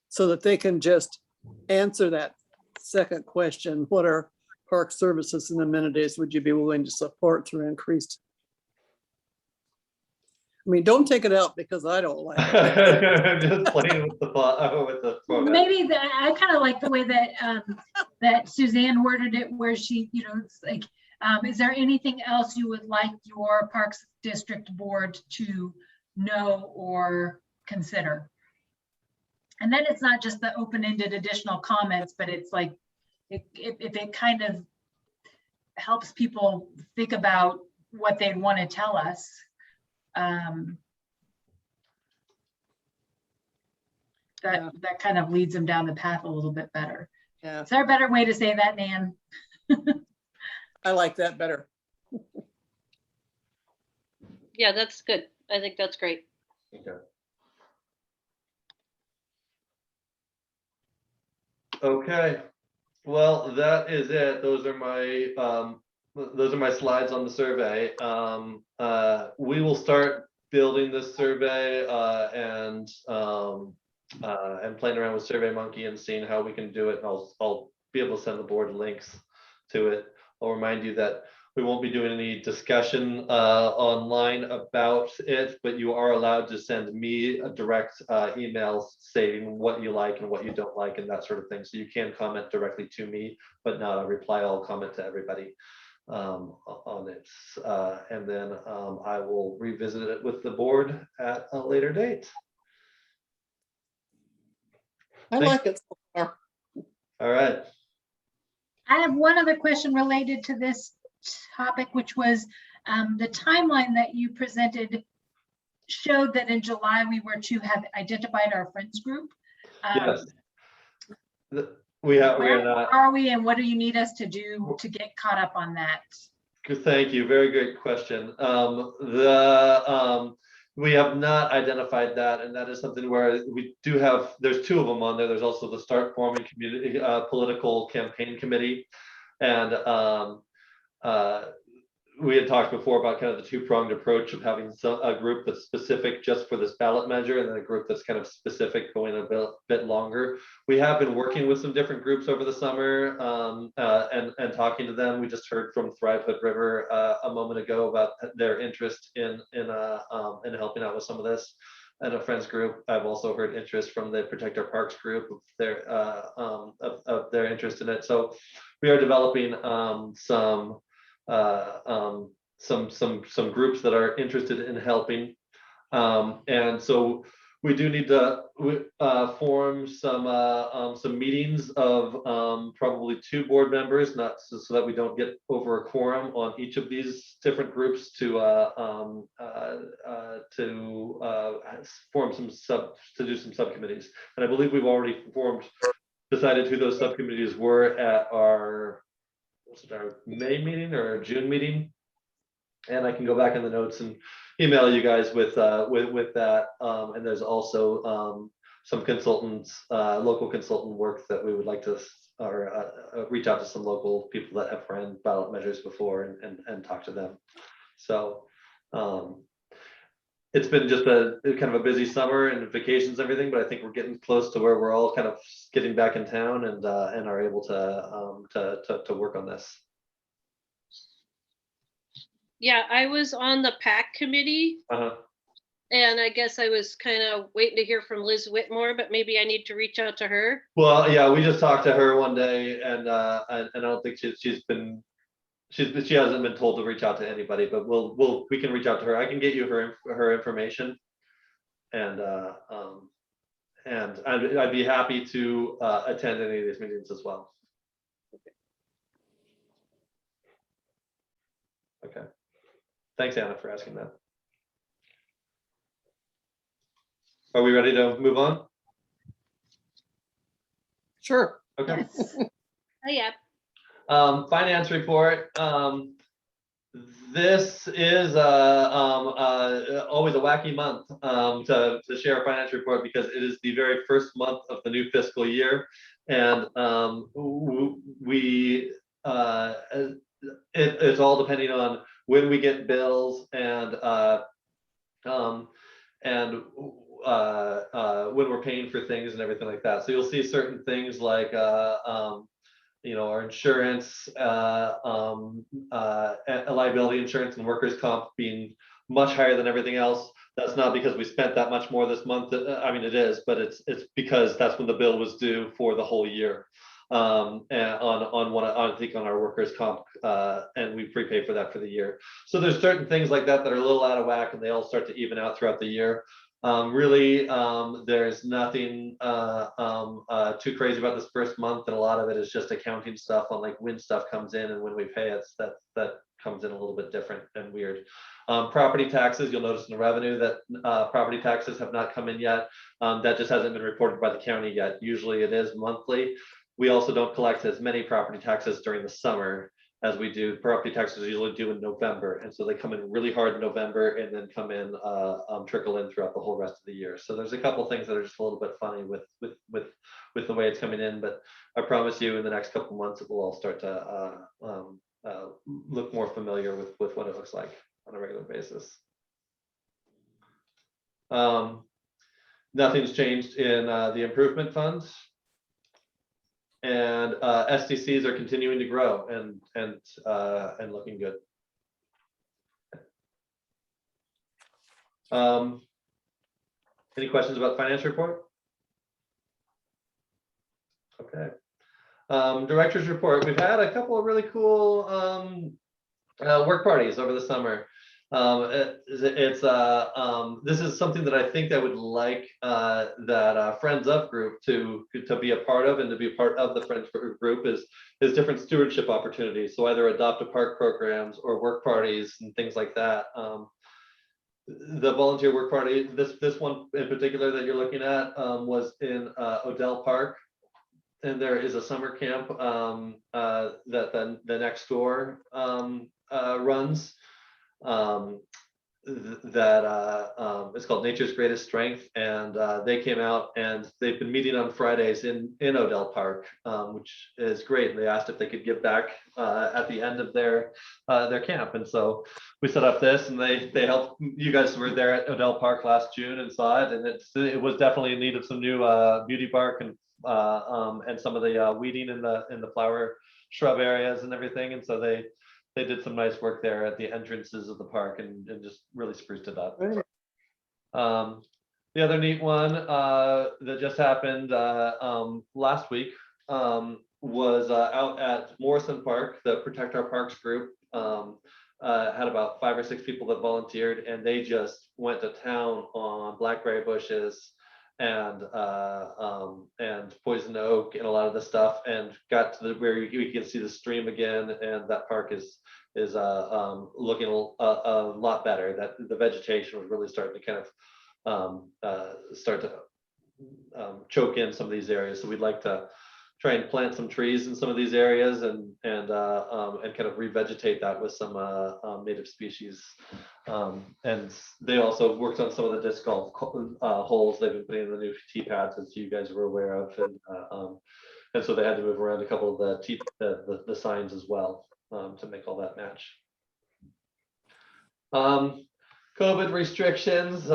so that they can just answer that second question. What are park services and amenities would you be willing to support through increased? I mean, don't take it out because I don't like it. Just playing with the format. Maybe I kind of like the way that that Suzanne worded it, where she, you know, it's like, is there anything else you would like your Parks District Board to know or consider? And then it's not just the open-ended additional comments, but it's like, if it kind of, helps people think about what they'd want to tell us. That kind of leads them down the path a little bit better. Yeah, Is there a better way to say that, Nan? I like that better. Yeah, that's good. I think that's great. Okay. Okay, well, that is it. Those are my slides on the survey. We will start building this survey and playing around with SurveyMonkey and seeing how we can do it. And I'll be able to send the board links to it. I'll remind you that we won't be doing any discussion online about it, but you are allowed to send me a direct emails stating what you like and what you don't like and that sort of thing. So you can comment directly to me, but not a reply all comment to everybody on it. And then I will revisit it with the board at a later date. I like it so far. All right. I have one other question related to this topic, which was the timeline that you presented showed that in July we were to have identified our friends group. Yes. We are Where not. are we, and what do you need us to do to get caught up on that? Thank you. Very great question. We have not identified that, and that is something where we do have. There's two of them on there. There's also the Start Forming Community Political Campaign Committee, and we had talked before about kind of the two-pronged approach of having a group that's specific just for this ballot measure, and then a group that's kind of specific going a bit longer. We have been working with some different groups over the summer and talking to them. We just heard from Thrive Hood River a moment ago about their interest in helping out with some of this. And a friends group. I've also heard interest from the Protect Our Parks group of their interest in it. So we are developing some groups that are interested in helping, and so we do need to form some meetings of probably 2 board members, not so that we don't get over a quorum on each of these different groups to form to do some subcommittees. And I believe we've already decided who those subcommittees were at our May meeting or our June meeting, and I can go back in the notes and email you guys with that. And there's also some consultants, local consultant work that we would like to reach out to some local people that have ran ballot measures before and talk to them. So it's been just a kind of a busy summer and vacations and everything, but I think we're getting close to where we're all kind of getting back in town and are able to work on this. Yeah, I was on the PAC committee, and I guess I was kind of waiting to hear from Liz Whitmore, but maybe I need to reach out to her. Well, yeah, we just talked to her one day, and I don't think she hasn't been told to reach out to anybody, but we can reach out to her. I can get you her information, and I'd be happy to attend any of these meetings as well. Okay. Thanks, Anna, for asking that. Are we ready to move on? Sure. Okay. Yes. Oh, yeah. Finance report. This is always a wacky month to share a finance report because it is the very first month of the new fiscal year, and it's all depending on when we get bills and when we're paying for things and everything like that. So you'll see certain things like our insurance, liability insurance and workers' comp being much higher than everything else. That's not because we spent that much more this month. I mean, it is, but it's because that's when the bill was due for the whole year. And I think on our workers' comp, and we prepay for that for the year. So there's certain things like that that are a little out of whack, and they all start to even out throughout the year. Really, there's nothing too crazy about this first month, and a lot of it is just accounting stuff on like when stuff comes in and when we pay it. That comes in a little bit different and weird. Property taxes, you'll notice in the revenue that property taxes have not come in yet. That just hasn't been reported by the county yet. Usually it is monthly. We also don't collect as many property taxes during the summer as we do. Property taxes usually due in November, and so they come in really hard in November and then come in trickle in throughout the whole rest of the year. So there's a couple things that are just a little bit funny with the way it's coming in, but I promise you in the next couple months it will all start to look more familiar with what it looks like on a regular basis. Nothing's changed in the improvement funds. And SDCs are continuing to grow and looking good. Any questions about the financial report? Okay. Director's report. We've had a couple of really cool work parties over the summer. This is something that I think I would like that Friends Of group to be a part of, and to be a part of the Friends group is different stewardship opportunities. So either adopt a park programs or work parties and things like that. The volunteer work party, this one in particular that you're looking at was in Odell Park. And there is a summer camp that the next door runs. It's called Nature's Greatest Strength, and they came out and they've been meeting on Fridays in Odell Park, which is great. And they asked if they could give back at the end of their camp, and so we set up this, and they helped. You guys were there at Odell Park last June and saw it, and it was definitely in need of some new beauty bark and some of the weeding in the flower shrub areas and everything, and so they did some nice work there at the entrances of the park and just really spruced it up. Right. The other neat one that just happened last week was out at Morrison Park. The Protect Our Parks group had about 5 or 6 people that volunteered, and they just went to town on blackberry bushes and poison oak and a lot of the stuff, and got to where you can see the stream again, and that park is looking a lot better. That the vegetation was really starting to kind of start to choke in some of these areas. So we'd like to try and plant some trees in some of these areas and kind of revegetate that with some native species. And they also worked on some of the disc golf holes they've been putting in the new tee pads, as you guys were aware of, and so they had to move around a couple of the signs as well to make all that match. COVID restrictions,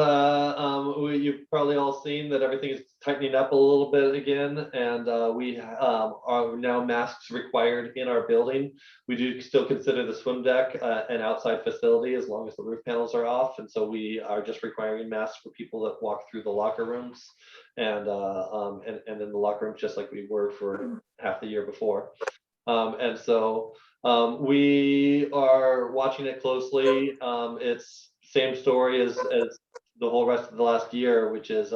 you've probably all seen that everything is tightening up a little bit again, and we are now masks required in our building. We do still consider the swim deck an outside facility as long as the roof panels are off, and so we are just requiring masks for people that walk through the locker rooms and in the locker rooms, just like we were for half the year before. And so we are watching it closely. It's same story as the whole rest of the last year, which is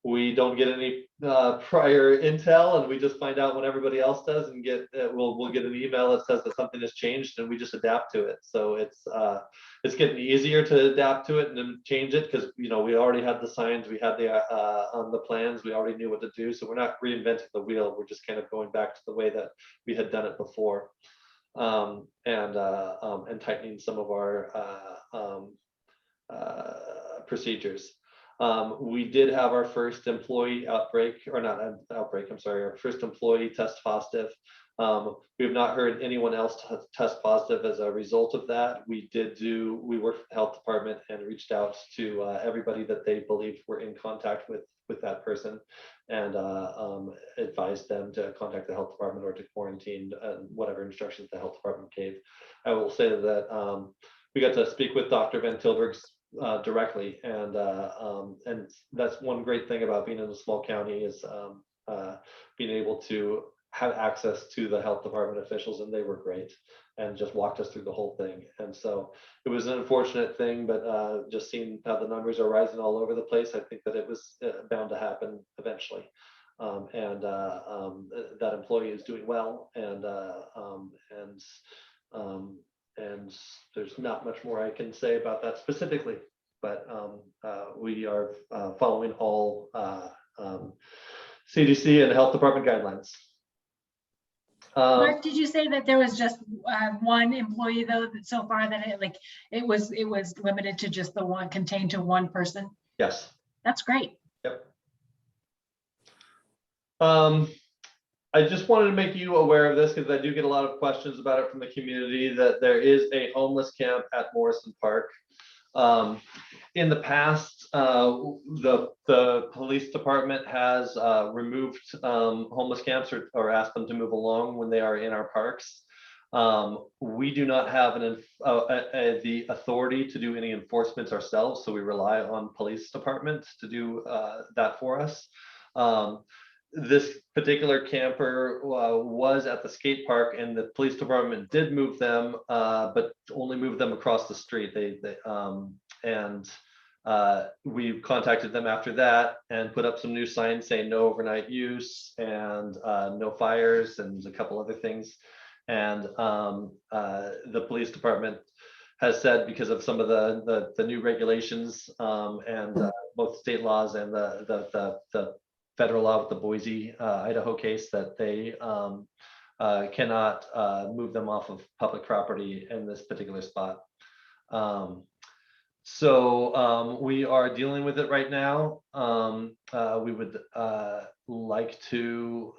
we don't get any prior intel, and we just find out when everybody else does, and we'll get an email that says that something has changed, and we just adapt to it. So it's getting easier to adapt to it and then change it, because we already had the signs, we had the plans, we already knew what to do. So we're not reinventing the wheel. We're just kind of going back to the way that we had done it before. And tightening some of our procedures. We did have our first employee outbreak, or not an outbreak, I'm sorry, our first employee test positive. We have not heard anyone else test positive as a result of that. We worked with the health department and reached out to everybody that they believed were in contact with that person, and advised them to contact the health department or to quarantine, whatever instructions the health department gave. I will say that we got to speak with Dr. Van Tilburg's directly, and that's one great thing about being in a small county, is being able to had access to the health department officials, and they were great and just walked us through the whole thing. And so it was an unfortunate thing, but just seeing how the numbers are rising all over the place, I think that it was bound to happen eventually. That employee is doing well, and there's not much more I can say about that specifically, but we are following all CDC and health department guidelines. Mark, did you say that there was just one employee though, that so far that it was limited to just the one, contained to one person? Yes. That's great. Yep. I just wanted to make you aware of this because I do get a lot of questions about it from the community, that there is a homeless camp at Morrison Park. In the past, the police department has removed homeless camps or asked them to move along when they are in our parks. We do not have the authority to do any enforcement ourselves, so we rely on police departments to do that for us. This particular camper was at the skate park, and the police department did move them, but only moved them across the street. We contacted them after that and put up some new signs saying no overnight use and no fires and a couple other things. And the police department has said, because of some of the new regulations and both state laws and the federal law with the Boise, Idaho case, that they cannot move them off of public property in this particular spot. So we are dealing with it right now. We would like to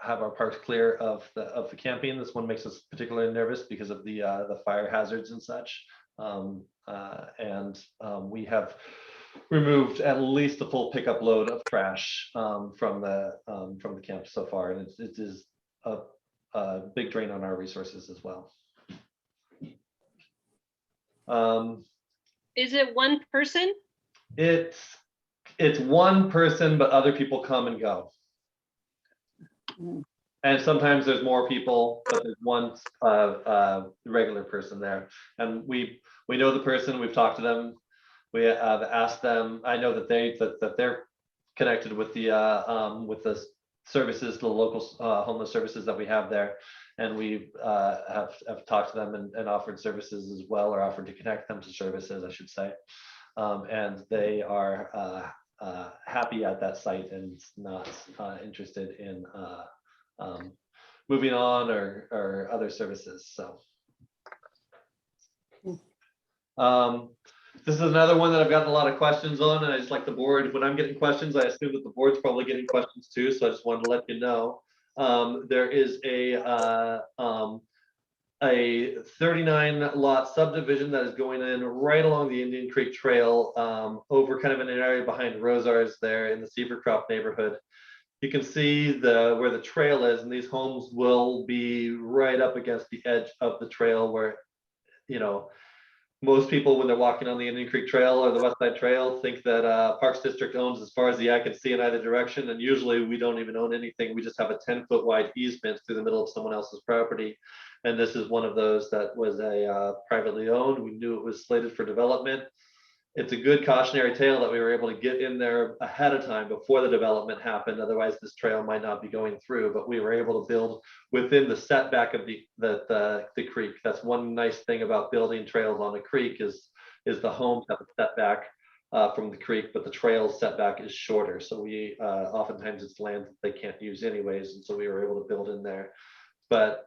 have our parks clear of the camping. This one makes us particularly nervous because of the fire hazards and such. We have removed at least a full pickup load of trash from the camp so far, and it is a big drain on our resources as well. Is it one person? It's one person, but other people come and go. And sometimes there's more people, but there's one regular person there. And we know the person, we've talked to them. We have asked them. I know that they're connected with the services, the local homeless services that we have there, and we have talked to them and offered services as well, or offered to connect them to services, I should say. And they are happy at that site and not interested in moving on or other services. So. This is another one that I've gotten a lot of questions on, and I just like the board. When I'm getting questions, I assume that the board's probably getting questions too. So I just wanted to let you know. There is a 39 lot subdivision that is going in right along the Indian Creek Trail, over kind of in an area behind Rosars there in the Severcroft neighborhood. You can see where the trail is, and these homes will be right up against the edge of the trail where, you know, most people, when they're walking on the Indian Creek Trail or the West Side Trail, think that Parks District owns as far as the eye can see in either direction. And usually we don't even own anything. We just have a 10-foot wide easement through the middle of someone else's property. And this is one of those that was privately owned. We knew it was slated for development. It's a good cautionary tale that we were able to get in there ahead of time before the development happened. Otherwise, this trail might not be going through, but we were able to build within the setback of the creek. That's one nice thing about building trails on the creek is the homes have a setback from the creek, but the trail setback is shorter. So we oftentimes it's land that they can't use anyways. And so we were able to build in there. But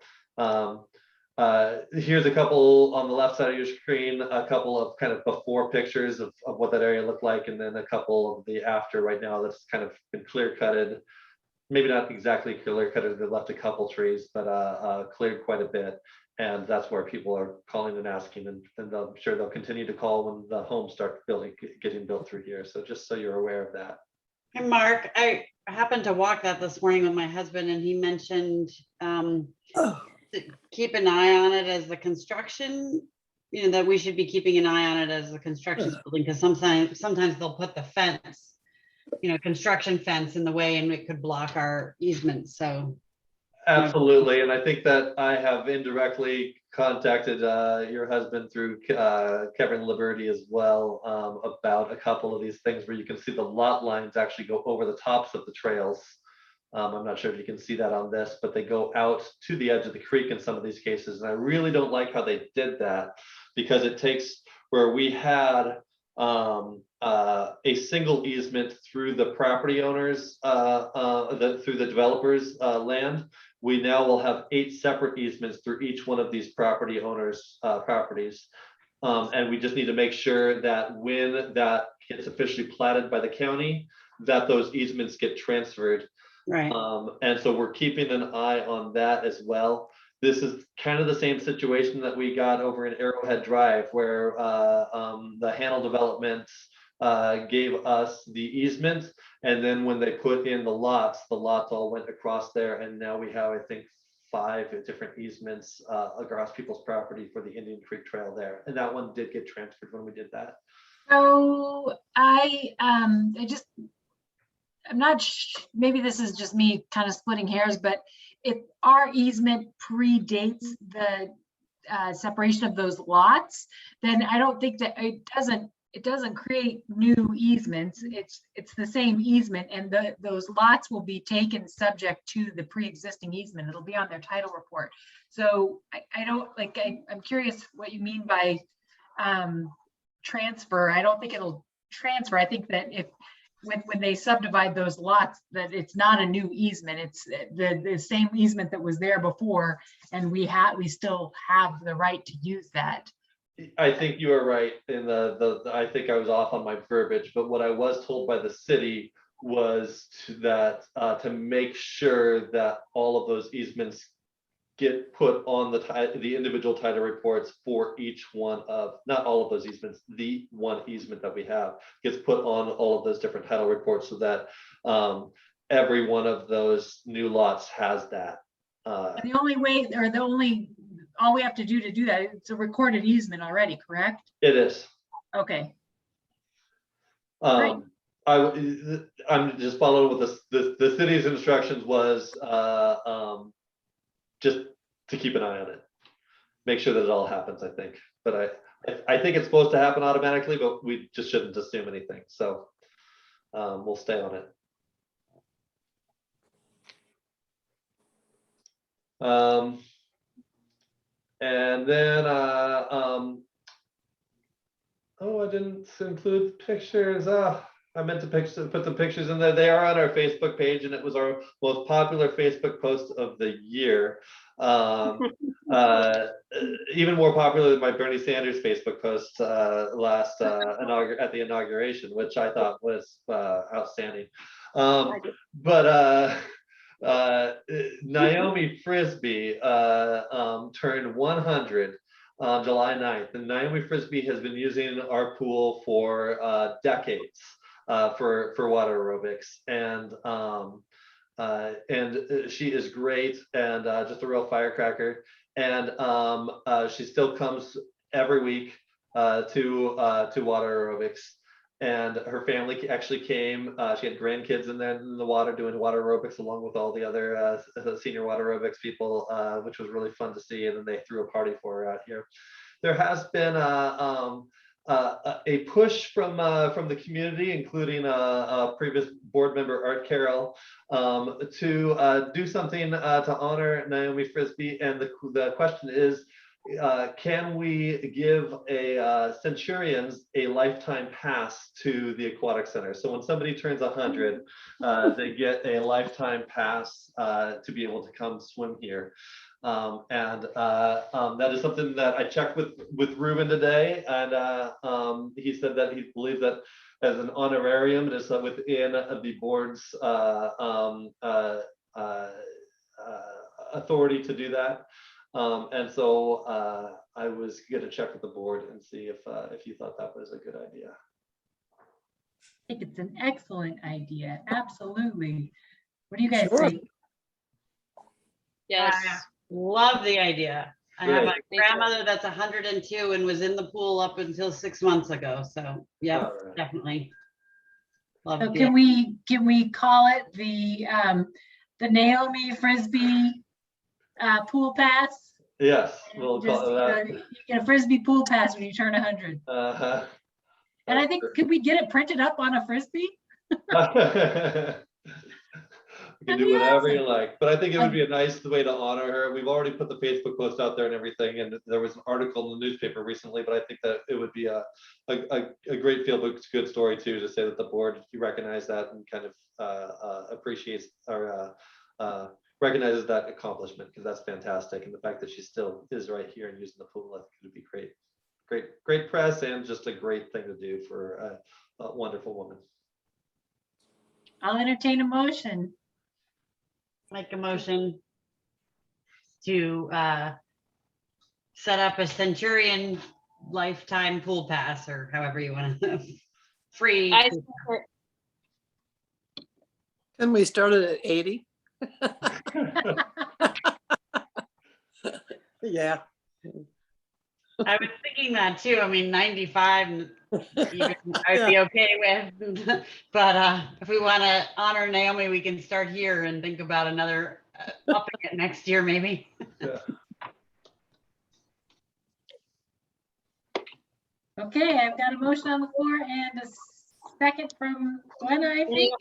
here's a couple on the left side of your screen, a couple of kind of before pictures of what that area looked like, and then a couple of the after right now that's kind of been clear cutted. Maybe not exactly clear cutted, they left a couple trees, but cleared quite a bit. And that's where people are calling and asking, and I'm sure they'll continue to call when the homes start getting built through here. So just so you're aware of that. Hey, Mark, I happened to walk that this morning with my husband, and he mentioned to keep an eye on it as the construction, you know, that we should be keeping an eye on it as the construction building, because sometimes they'll put the fence construction fence in the way and it could block our easements. So Absolutely, and I think that I have indirectly contacted your husband through Kevin Liberty as well about a couple of these things where you can see the lot lines actually go over the tops of the trails. I'm not sure if you can see that on this, but they go out to the edge of the creek in some of these cases, and I really don't like how they did that, because it takes where we had a single easement through the property owners, through the developers' land. We now will have 8 separate easements through each one of these property owners' properties. And we just need to make sure that when that gets officially platted by the county, that those easements get transferred. right. And so we're keeping an eye on that as well. This is kind of the same situation that we got over in Arrowhead Drive, where the Hannell Development gave us the easement, and then when they put in the lots all went across there, and now we have, I think, 5 different easements across people's property for the Indian Creek Trail there, and that one did get transferred when we did that. So I'm not, maybe this is just me kind of splitting hairs, but if our easement predates the separation of those lots, then I don't think that it doesn't create new easements. It's the same easement, and those lots will be taken subject to the pre-existing easement. It'll be on their title report. So I don't like, I'm curious what you mean by transfer. I don't think it'll transfer. I think that if when they subdivide those lots, that it's not a new easement. It's the same easement that was there before, and we still have the right to use that. I think you are right in I think I was off on my verbiage, but what I was told by the city was to make sure that all of those easements get put on the individual title reports for each one of, not all of those easements, the one easement that we have gets put on all of those different title reports, so that every one of those new lots has that. And the only way, or all we have to do that, it's a recorded easement already, correct? It is. Okay. I'm just following with the city's instructions was just to keep an eye on it, make sure that it all happens, I think. But I think it's supposed to happen automatically, but we just shouldn't assume anything. So we'll stay on it. And then, oh, I didn't include pictures. I meant to put the pictures in there. They are on our Facebook page, and it was our most popular Facebook post of the year. Even more popular than my Bernie Sanders Facebook post at the inauguration, which I thought was outstanding. But Naomi Frisbee turned 100 on July 9th, and Naomi Frisbee has been using our pool for decades for water aerobics, and she is great and just a real firecracker. And she still comes every week to water aerobics. And her family actually came. She had grandkids in the water doing water aerobics along with all the other senior water aerobics people, which was really fun to see. And then they threw a party for her out here. There has been a push from the community, including a previous board member, Art Carroll, to do something to honor Naomi Frisbee. And the question is, can we give centurions a lifetime pass to the Aquatic Center? So when somebody turns 100, they get a lifetime pass to be able to come swim here. And that is something that I checked with Ruben today, and he said that he believes that as an honorarium, it is within the board's authority to do that. And so I was going to check with the board and see if you thought that was a good idea. I think it's an excellent idea. Absolutely. What do you guys Sure. think? Yes. Love the idea. I have Great. a grandmother that's 102 and was in the pool up until 6 months ago. So yeah, All right. definitely. Love So the- can we call it the Naomi Frisbee pool pass? Yes, we'll Just, call it you get a Frisbee pool pass when you turn 100. that. Uh-huh. And I think, could we get it printed up on a Frisbee? You can That'd do be whatever you awesome. like, but I think it would be a nice way to honor her. We've already put the Facebook post out there and everything, and there was an article in the newspaper recently, but I think that it would be a great feel good story too, to say that the board recognize that and kind of appreciates or recognizes that accomplishment, because that's fantastic. And the fact that she still is right here and using the pool, I think it would be great press, and just a great thing to do for a wonderful woman. I'll entertain a motion. Make a motion to set up a Centurion lifetime pool pass, or however you want to, free. I Can we start it at 80? Yeah. I was thinking that too. I mean, 95, even I'd be okay with. But if we want to honor Naomi, we can start here and think about another upping it next year, maybe. Yeah. Okay, I've got a motion on the floor and a second from Glenna, I think.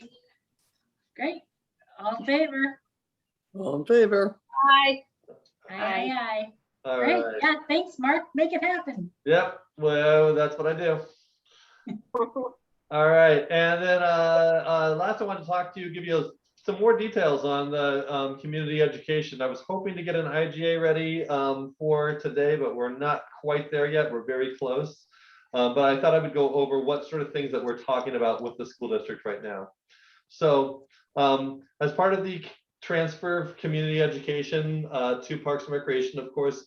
Great. All in favor? All in favor? Aye. Aye, aye. All Great. right. Yeah, thanks, Mark. Make it happen. Yep. Well, that's what I do. All right. And then last I want to talk to you, give you some more details on the community education. I was hoping to get an IGA ready for today, but we're not quite there yet. We're very close. But I thought I would go over what sort of things that we're talking about with the school district right now. So as part of the transfer of community education to Parks and Recreation, of course,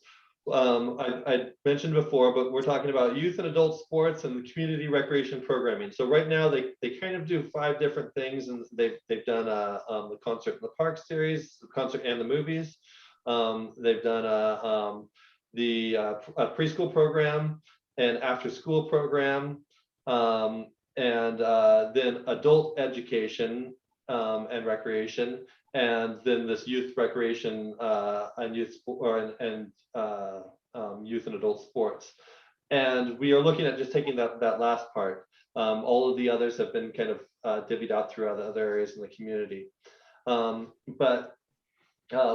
I mentioned before, but we're talking about youth and adult sports and the community recreation programming. So right now they kind of do 5 different things, and they've done the concert in the park series, the concert and the movies. They've done the preschool program and after school program, and then adult education and recreation, and then this youth recreation and youth youth and adult sports. And we are looking at just taking that last part. All of the others have been kind of divvied out throughout the other areas in the community. But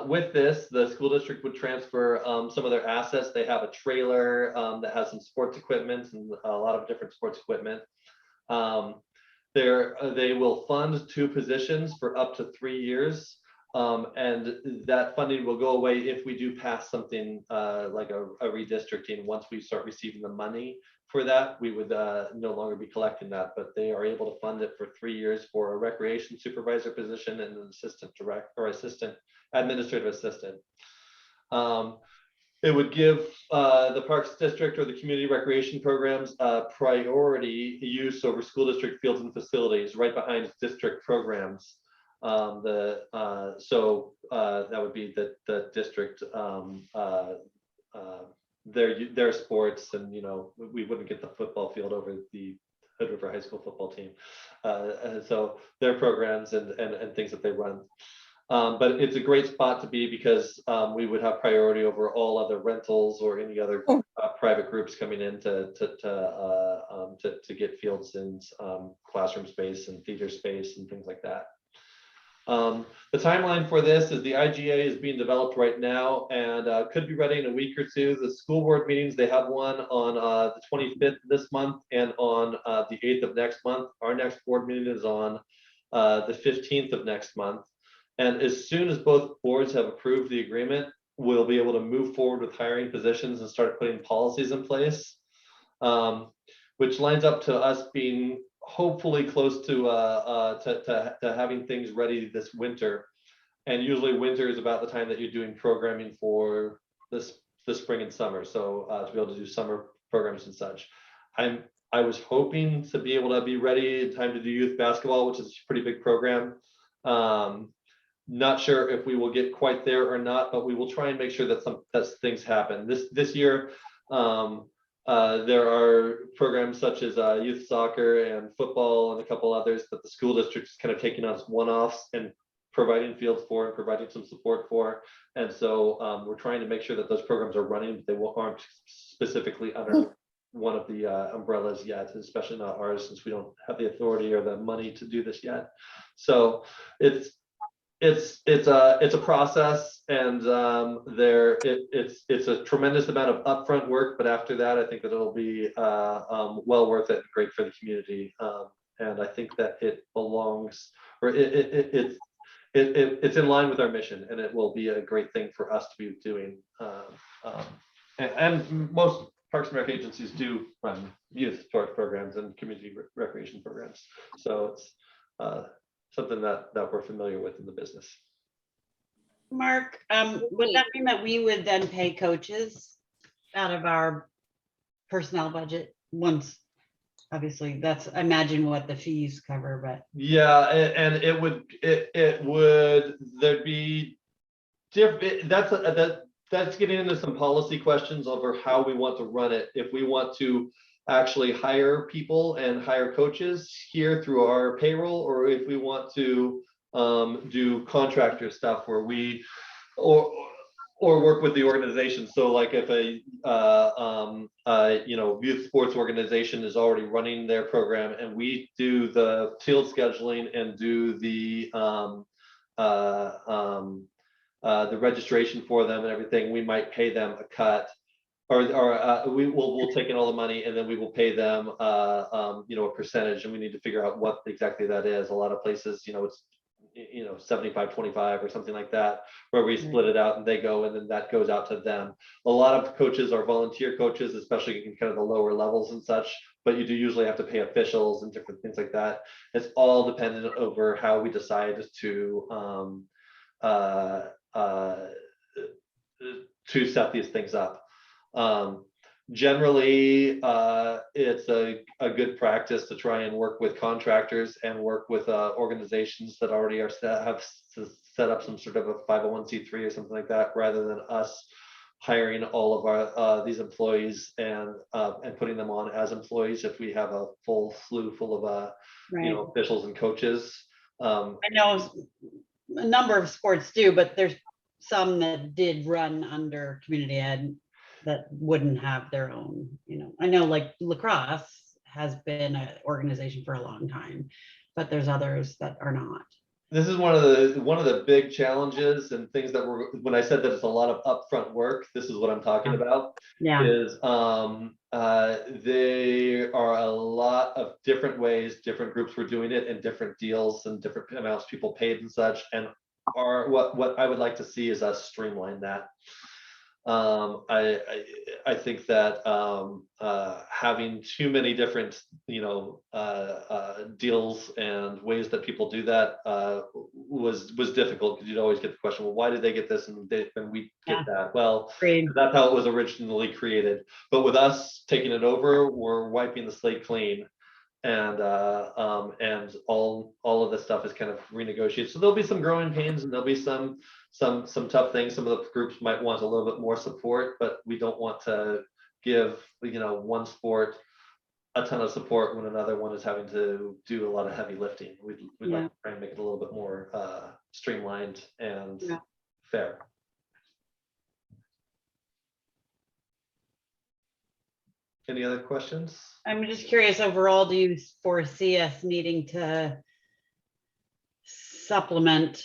with this, the school district would transfer some of their assets. They have a trailer that has some sports equipment and a lot of different sports equipment. They will fund 2 positions for up to 3 years. And that funding will go away if we do pass something like a redistricting. Once we start receiving the money for that, we would no longer be collecting that, but they are able to fund it for 3 years for a recreation supervisor position and an assistant administrative assistant. It would give the Parks District or the community recreation programs priority use over school district fields and facilities right behind district programs. That would be the district, their sports, and we wouldn't get the football field over the Hood River High School football team. So their programs and things that they run. But it's a great spot to be, because we would have priority over all other rentals or any other private groups coming in to get fields and classroom space and theater space and things like that. The timeline for this is the IGA is being developed right now and could be ready in a week or 2. The school board meetings, they have one on the 25th this month and on the 8th of next month. Our next board meeting is on the 15th of next month. And as soon as both boards have approved the agreement, we'll be able to move forward with hiring positions and start putting policies in place, which lines up to us being hopefully close to having things ready this winter. And usually winter is about the time that you're doing programming for the spring and summer. So to be able to do summer programs and such. I was hoping to be able to be ready in time to do youth basketball, which is a pretty big program. Not sure if we will get quite there or not, but we will try and make sure that things happen. This year, There are programs such as youth soccer and football and a couple others that the school district is kind of taking on as one-offs and providing fields for and providing some support for. And so we're trying to make sure that those programs are running, but they aren't specifically under one of the umbrellas yet, especially not ours, since we don't have the authority or the money to do this yet. So it's a process, and it's a tremendous amount of upfront work, but after that, I think that it'll be well worth it and great for the community. And I think that it belongs, or it's in line with our mission, and it will be a great thing for us to be doing. And most Parks and Rec agencies do run youth sport programs and community recreation programs, so it's something that we're familiar with in the business. Mark, would that mean that we would then pay coaches out of our personnel budget once? Obviously, that's, I imagine, what the fees cover, but. Yeah, and it would, there'd be different, that's getting into some policy questions over how we want to run it. If we want to actually hire people and hire coaches here through our payroll, or if we want to do contractor stuff where we, or work with the organization. So like if a youth sports organization is already running their program and we do the field scheduling and do the registration for them and everything, we might pay them a cut, or we'll take in all the money and then we will pay them a percentage, and we need to figure out what exactly that is. A lot of places, it's 75-25 or something like that, where we split it out and they go, and then that goes out to them. A lot of coaches are volunteer coaches, especially in kind of the lower levels and such, but you do usually have to pay officials and different things like that. It's all dependent over how we decide to set these things up. Generally, it's a good practice to try and work with contractors and work with organizations that already have set up some sort of a 501c3 or something like that, rather than us hiring all of our these employees and putting them on as employees if we have a full slew full of officials and coaches. I know a number of sports do, but there's some that did run under community ed that wouldn't have their own, I know like lacrosse has been an organization for a long time, but there's others that are not. This is one of the big challenges and things that when I said that it's a lot of upfront work, this is what I'm talking about. Yeah. Is there are a lot of different ways different groups were doing it, and different deals and different amounts people paid and such, and what I would like to see is us streamline that. I think that having too many different deals and ways that people do that was difficult, because you'd always get the question, well, why did they get this and we get that? Well, that's how it was originally created. But with us taking it over, we're wiping the slate clean, and all of this stuff is kind of renegotiated. So there'll be some growing pains, and there'll be some tough things. Some of the groups might want a little bit more support, but we don't want to give one sport a ton of support when another one is having to do a lot of heavy lifting. We'd like to try and make it a little bit more streamlined and fair. Any other questions? I'm just curious, overall, do you foresee us needing to supplement,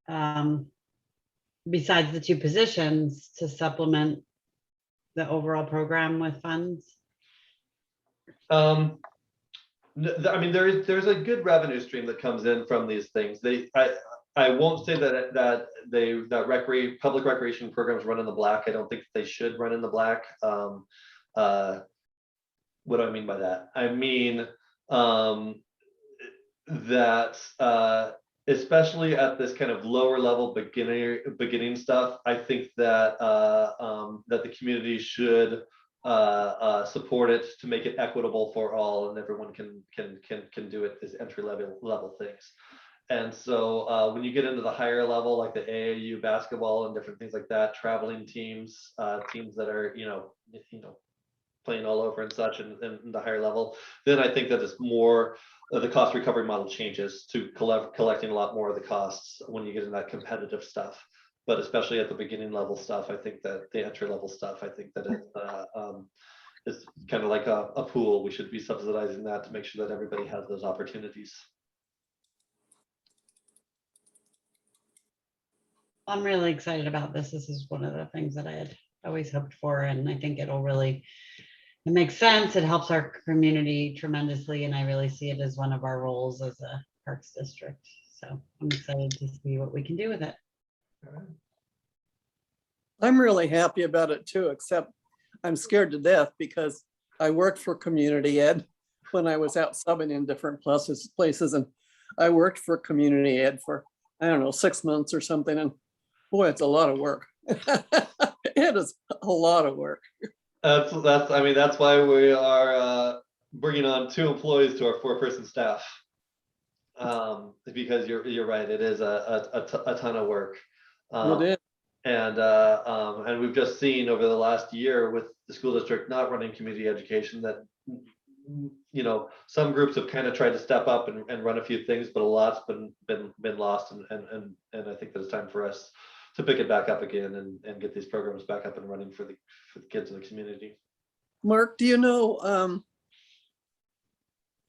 besides the two positions, to supplement the overall program with funds? I mean, there's a good revenue stream that comes in from these things. I won't say that public recreation programs run in the black. I don't think they should run in the black. What do I mean by that? I mean that especially at this kind of lower level beginning stuff, I think that that the community should support it to make it equitable for all, and everyone can do it as entry level things. And so when you get into the higher level, like the AAU basketball and different things like that, traveling teams, teams that are playing all over and such, and the higher level, then I think that it's more the cost recovery model changes to collecting a lot more of the costs when you get in that competitive stuff. But especially at the beginning level stuff, I think that the entry level stuff, I think that it's kind of like a pool. We should be subsidizing that to make sure that everybody has those opportunities. I'm really excited about this. This is one of the things that I had always hoped for, and I think it makes sense. It helps our community tremendously, and I really see it as one of our roles as a parks district. So I'm excited to see what we can do with it. I'm really happy about it too, except I'm scared to death because I worked for community ed when I was out subbing in different places, and I worked for community ed for, I don't know, 6 months or something, and boy, it's a lot of work. It is a lot of work. That's why we are bringing on 2 employees to our 4-person staff, because you're right, it is a ton of work. It is. And we've just seen over the last year with the school district not running community education that, you know, some groups have kind of tried to step up and run a few things, but a lot's been lost, and I think that it's time for us to pick it back up again and get these programs back up and running for the kids in the community. Mark, do you know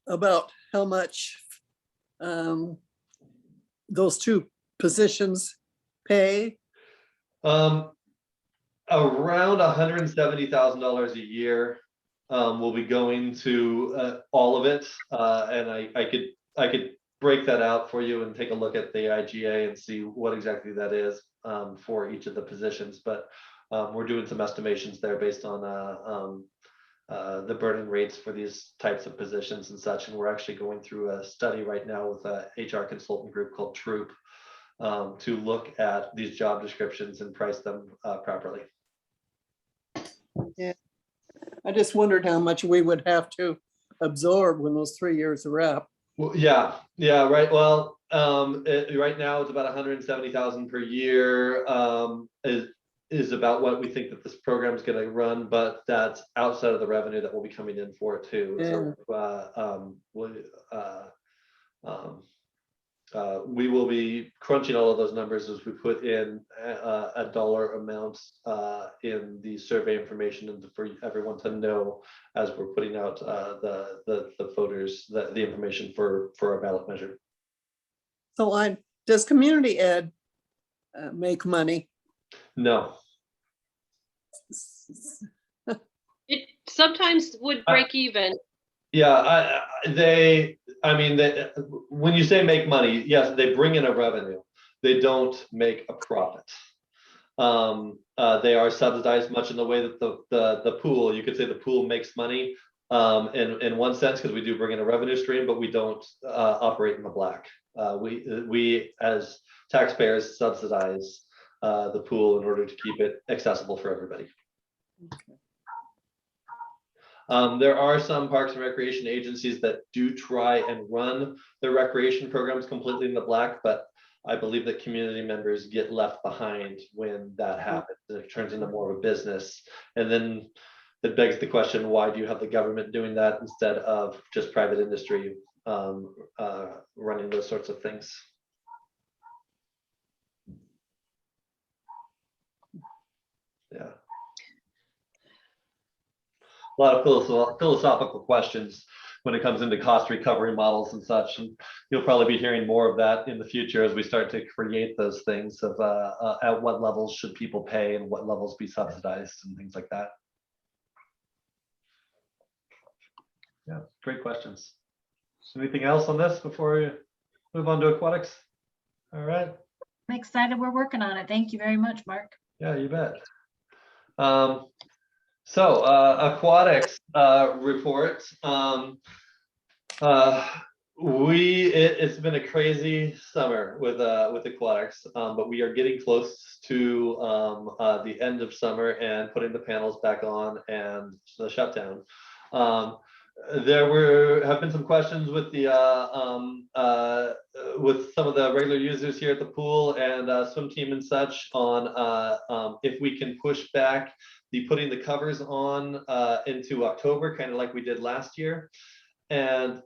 about how much those 2 positions pay? Around $170,000 a year will be going to all of it, and I could break that out for you and take a look at the IGA and see what exactly that is for each of the positions. But we're doing some estimations there based on the burden rates for these types of positions and such. And we're actually going through a study right now with a HR consultant group called Troop to look at these job descriptions and price them properly. Yeah, I just wondered how much we would have to absorb when those 3 years are up. Well, yeah, right. Well, right now it's about 170,000 per year is about what we think that this program is going to run, but that's outside of the revenue that will be coming in for it too. Yeah. So we will be crunching all of those numbers as we put in a dollar amount in the survey information, and for everyone to know as we're putting out the voters the information for our ballot measure. So does community ed make money? It No. sometimes would break even. Yeah, when you say make money, yes, they bring in a revenue. They don't make a profit. They are subsidized much in the way that the pool, you could say the pool makes money in one sense, because we do bring in a revenue stream, but we don't operate in the black. We as taxpayers subsidize the pool in order to keep it accessible for everybody. Okay. There are some parks and recreation agencies that do try and run their recreation programs completely in the black, but I believe that community members get left behind when that happens. It turns into more of a business. And then it begs the question, why do you have the government doing that instead of just private industry running those sorts of things? Yeah. A lot of philosophical questions when it comes into cost recovery models and such, and you'll probably be hearing more of that in the future as we start to create those things of at what levels should people pay and what levels be subsidized and things like that. Yeah, great questions. Anything else on this before we move on to aquatics? All right. I'm excited we're working on it. Thank you very much, Mark. Yeah, you bet. So aquatics report. It's been a crazy summer with aquatics, but we are getting close to the end of summer and putting the panels back on and the shutdown. There have been some questions with the with some of the regular users here at the pool and swim team and such on if we can push back the putting the covers on into October, kind of like we did last year. And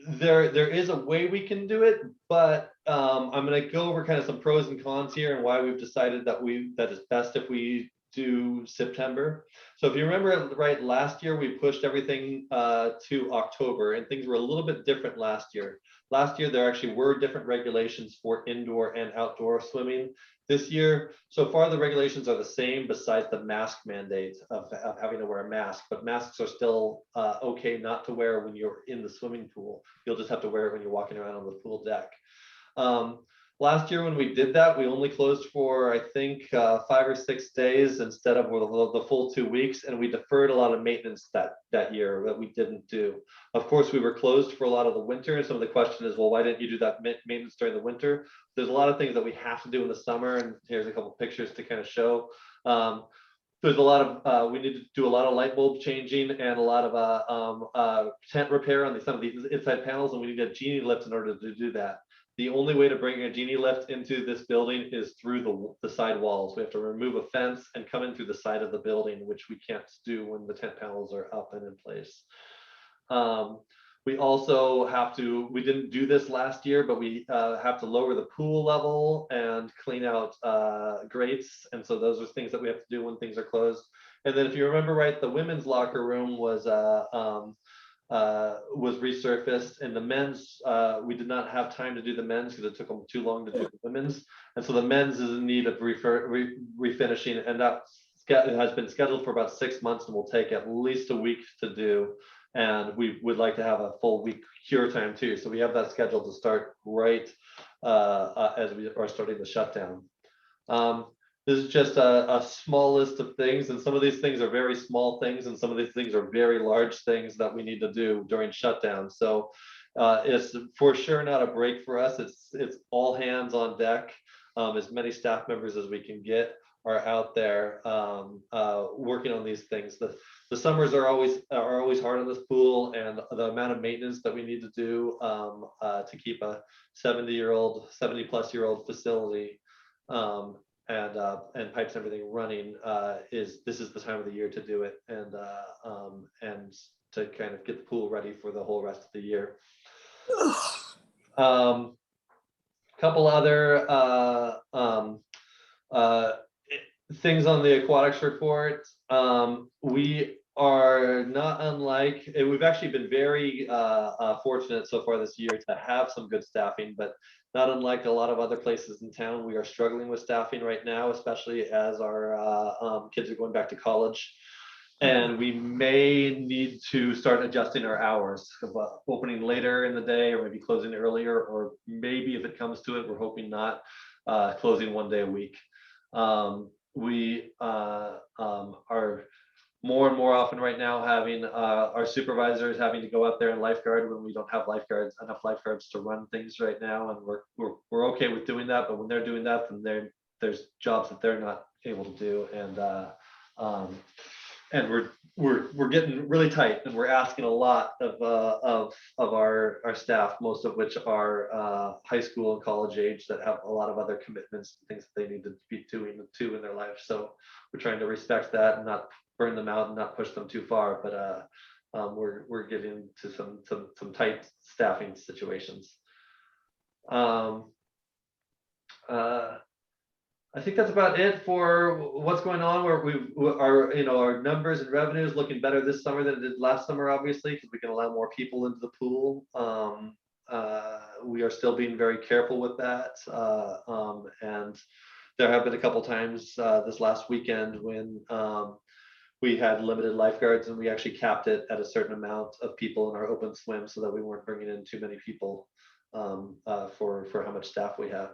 there is a way we can do it, but I'm going to go over kind of some pros and cons here and why we've decided that it's best if we do September. So if you remember right, last year we pushed everything to October, and things were a little bit different last year. Last year there actually were different regulations for indoor and outdoor swimming. This year, so far the regulations are the same besides the mask mandate of having to wear a mask, but masks are still okay not to wear when you're in the swimming pool. You'll just have to wear it when you're walking around on the pool deck. Last year when we did that, we only closed for, I think, 5 or 6 days instead of the full 2 weeks, and we deferred a lot of maintenance that year that we didn't do. Of course, we were closed for a lot of the winter, and some of the question is, well, why didn't you do that maintenance during the winter? There's a lot of things that we have to do in the summer, and here's a couple pictures to kind of show. There's a lot of, we need to do a lot of light bulb changing and a lot of tent repair on some of the inside panels, and we need a genie lift in order to do that. The only way to bring a genie lift into this building is through the side walls. We have to remove a fence and come in through the side of the building, which we can't do when the tent panels are up and in place. We also have to, we didn't do this last year, but we have to lower the pool level and clean out grates. And so those are things that we have to do when things are closed. And then if you remember right, the women's locker room was resurfaced, and the men's, we did not have time to do the men's because it took them too long to do the women's. And so the men's is in need of refinishing, and that has been scheduled for about 6 months and will take at least a week to do. And we would like to have a full week cure time too. So we have that scheduled to start right as we are starting the shutdown. This is just a small list of things, and some of these things are very small things, and some of these things are very large things that we need to do during shutdown. So it's for sure not a break for us. It's all hands on deck. As many staff members as we can get are out there working on these things. The summers are always hard on this pool, and the amount of maintenance that we need to do to keep a 70-plus-year-old facility and pipes and everything running this is the time of the year to do it, and to kind of get the pool ready for the whole rest of the year. Couple other things on the aquatics report. We are not unlike, we've actually been very fortunate so far this year to have some good staffing, but not unlike a lot of other places in town, we are struggling with staffing right now, especially as our kids are going back to college. And we may need to start adjusting our hours, opening later in the day, or maybe closing earlier, or maybe if it comes to it, we're hoping not, closing 1 day a week. We are more and more often right now having our supervisors having to go out there and lifeguard when we don't have enough lifeguards to run things right now, and we're okay with doing that. But when they're doing that, then there's jobs that they're not able to do, and we're getting really tight, and we're asking a lot of our staff, most of which are high school and college age that have a lot of other commitments and things that they need to be doing too in their life. So we're trying to respect that and not burn them out and not push them too far, but we're getting to some tight staffing situations. I think that's about it for what's going on. Our numbers and revenues looking better this summer than it did last summer, obviously, because we can allow more people into the pool. We are still being very careful with that, and there have been a couple times this last weekend when we had limited lifeguards, and we actually capped it at a certain amount of people in our open swim so that we weren't bringing in too many people for how much staff we have.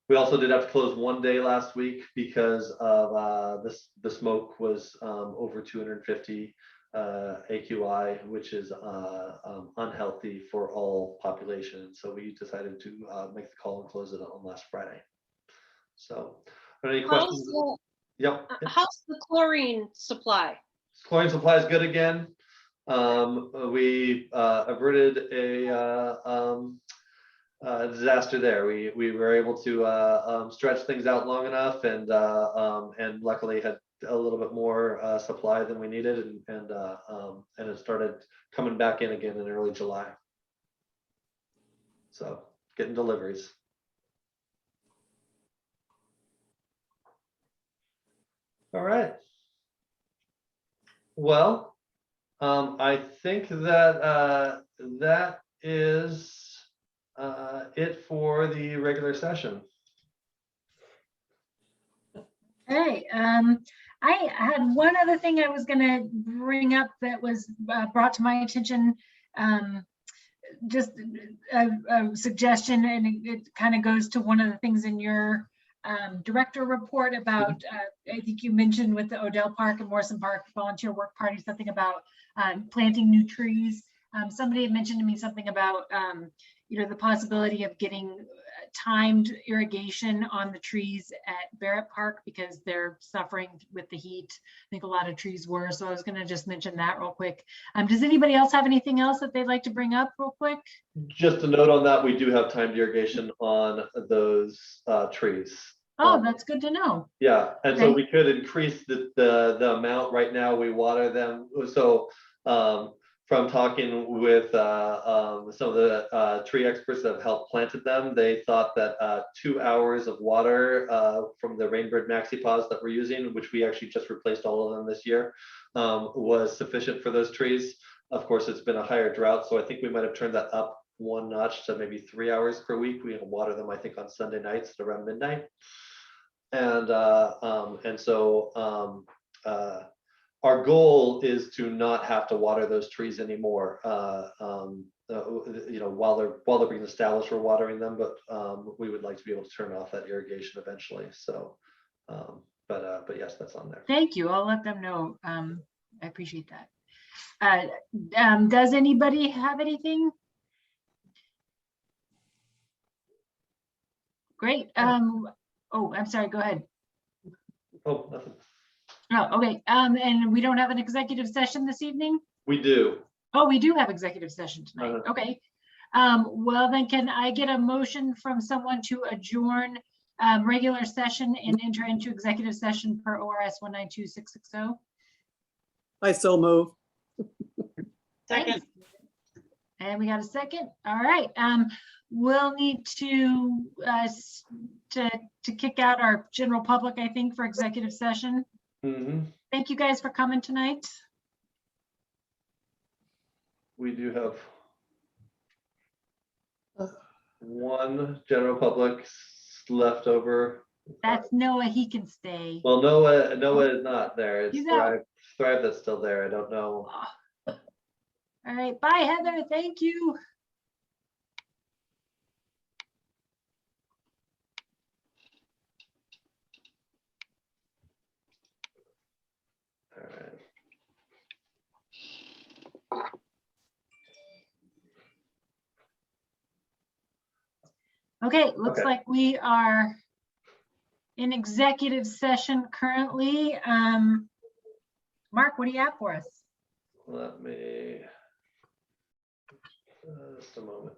We also did have to close 1 day last week because of the smoke was over 250 AQI, which is unhealthy for all population. So we decided to make the call and close it on last Friday. So, any questions? Yep. How's the chlorine supply? Chlorine supply is good again. we averted a disaster there. We were able to stretch things out long enough, and luckily had a little bit more supply than we needed, and it started coming back in again in early July. So getting deliveries. All right. Well, I think that that is it for the regular session. Okay, I had one other thing I was gonna bring up that was brought to my attention. Just a suggestion, and it kind of goes to one of the things in your director report about, I think you mentioned with the Odell Park and Morrison Park volunteer work party, something about planting new trees. Somebody had mentioned to me something about, the possibility of getting timed irrigation on the trees at Barrett Park because they're suffering with the heat. I think a lot of trees were, so I was gonna just mention that real quick. Does anybody else have anything else that they'd like to bring up real quick? Just a note on that, we do have timed irrigation on those trees. Oh, that's good to know. Yeah, and so Okay. we could increase the amount. Right now we water them. So from talking with some of the tree experts that have helped planted them, they thought that 2 hours of water from the Rainbird Maxi Pods that we're using, which we actually just replaced all of them this year, was sufficient for those trees. Of course, it's been a higher drought, so I think we might have turned that up one notch to maybe 3 hours per week. We water them, I think, on Sunday nights at around midnight. And so our goal is to not have to water those trees anymore. While they're being established, we're watering them, but we would like to be able to turn off that irrigation eventually. So, but yes, that's on there. Thank you. I'll let them know. I appreciate that. Does anybody have anything? Great. Oh, I'm sorry. Go ahead. Oh, nothing. Oh, okay. And we don't have an executive session this evening? We do. Oh, we do have executive session tonight. Okay. Well, then can I get a motion from someone to adjourn regular session and enter into executive session per ORS 192660? I so move. Second. And we got a second. All right. We'll need to kick out our general public, I think, for executive session. Mm-hmm. Thank you guys for coming tonight. We do have one general public left over. That's Noah. He can stay. Well, Noah is not there. It's He's out. Thrive that's still there. I don't know. All right. Bye, Heather. Thank you. All right. Okay, looks Okay. like we are in executive session currently. Mark, what do you have for us? Let me just a moment.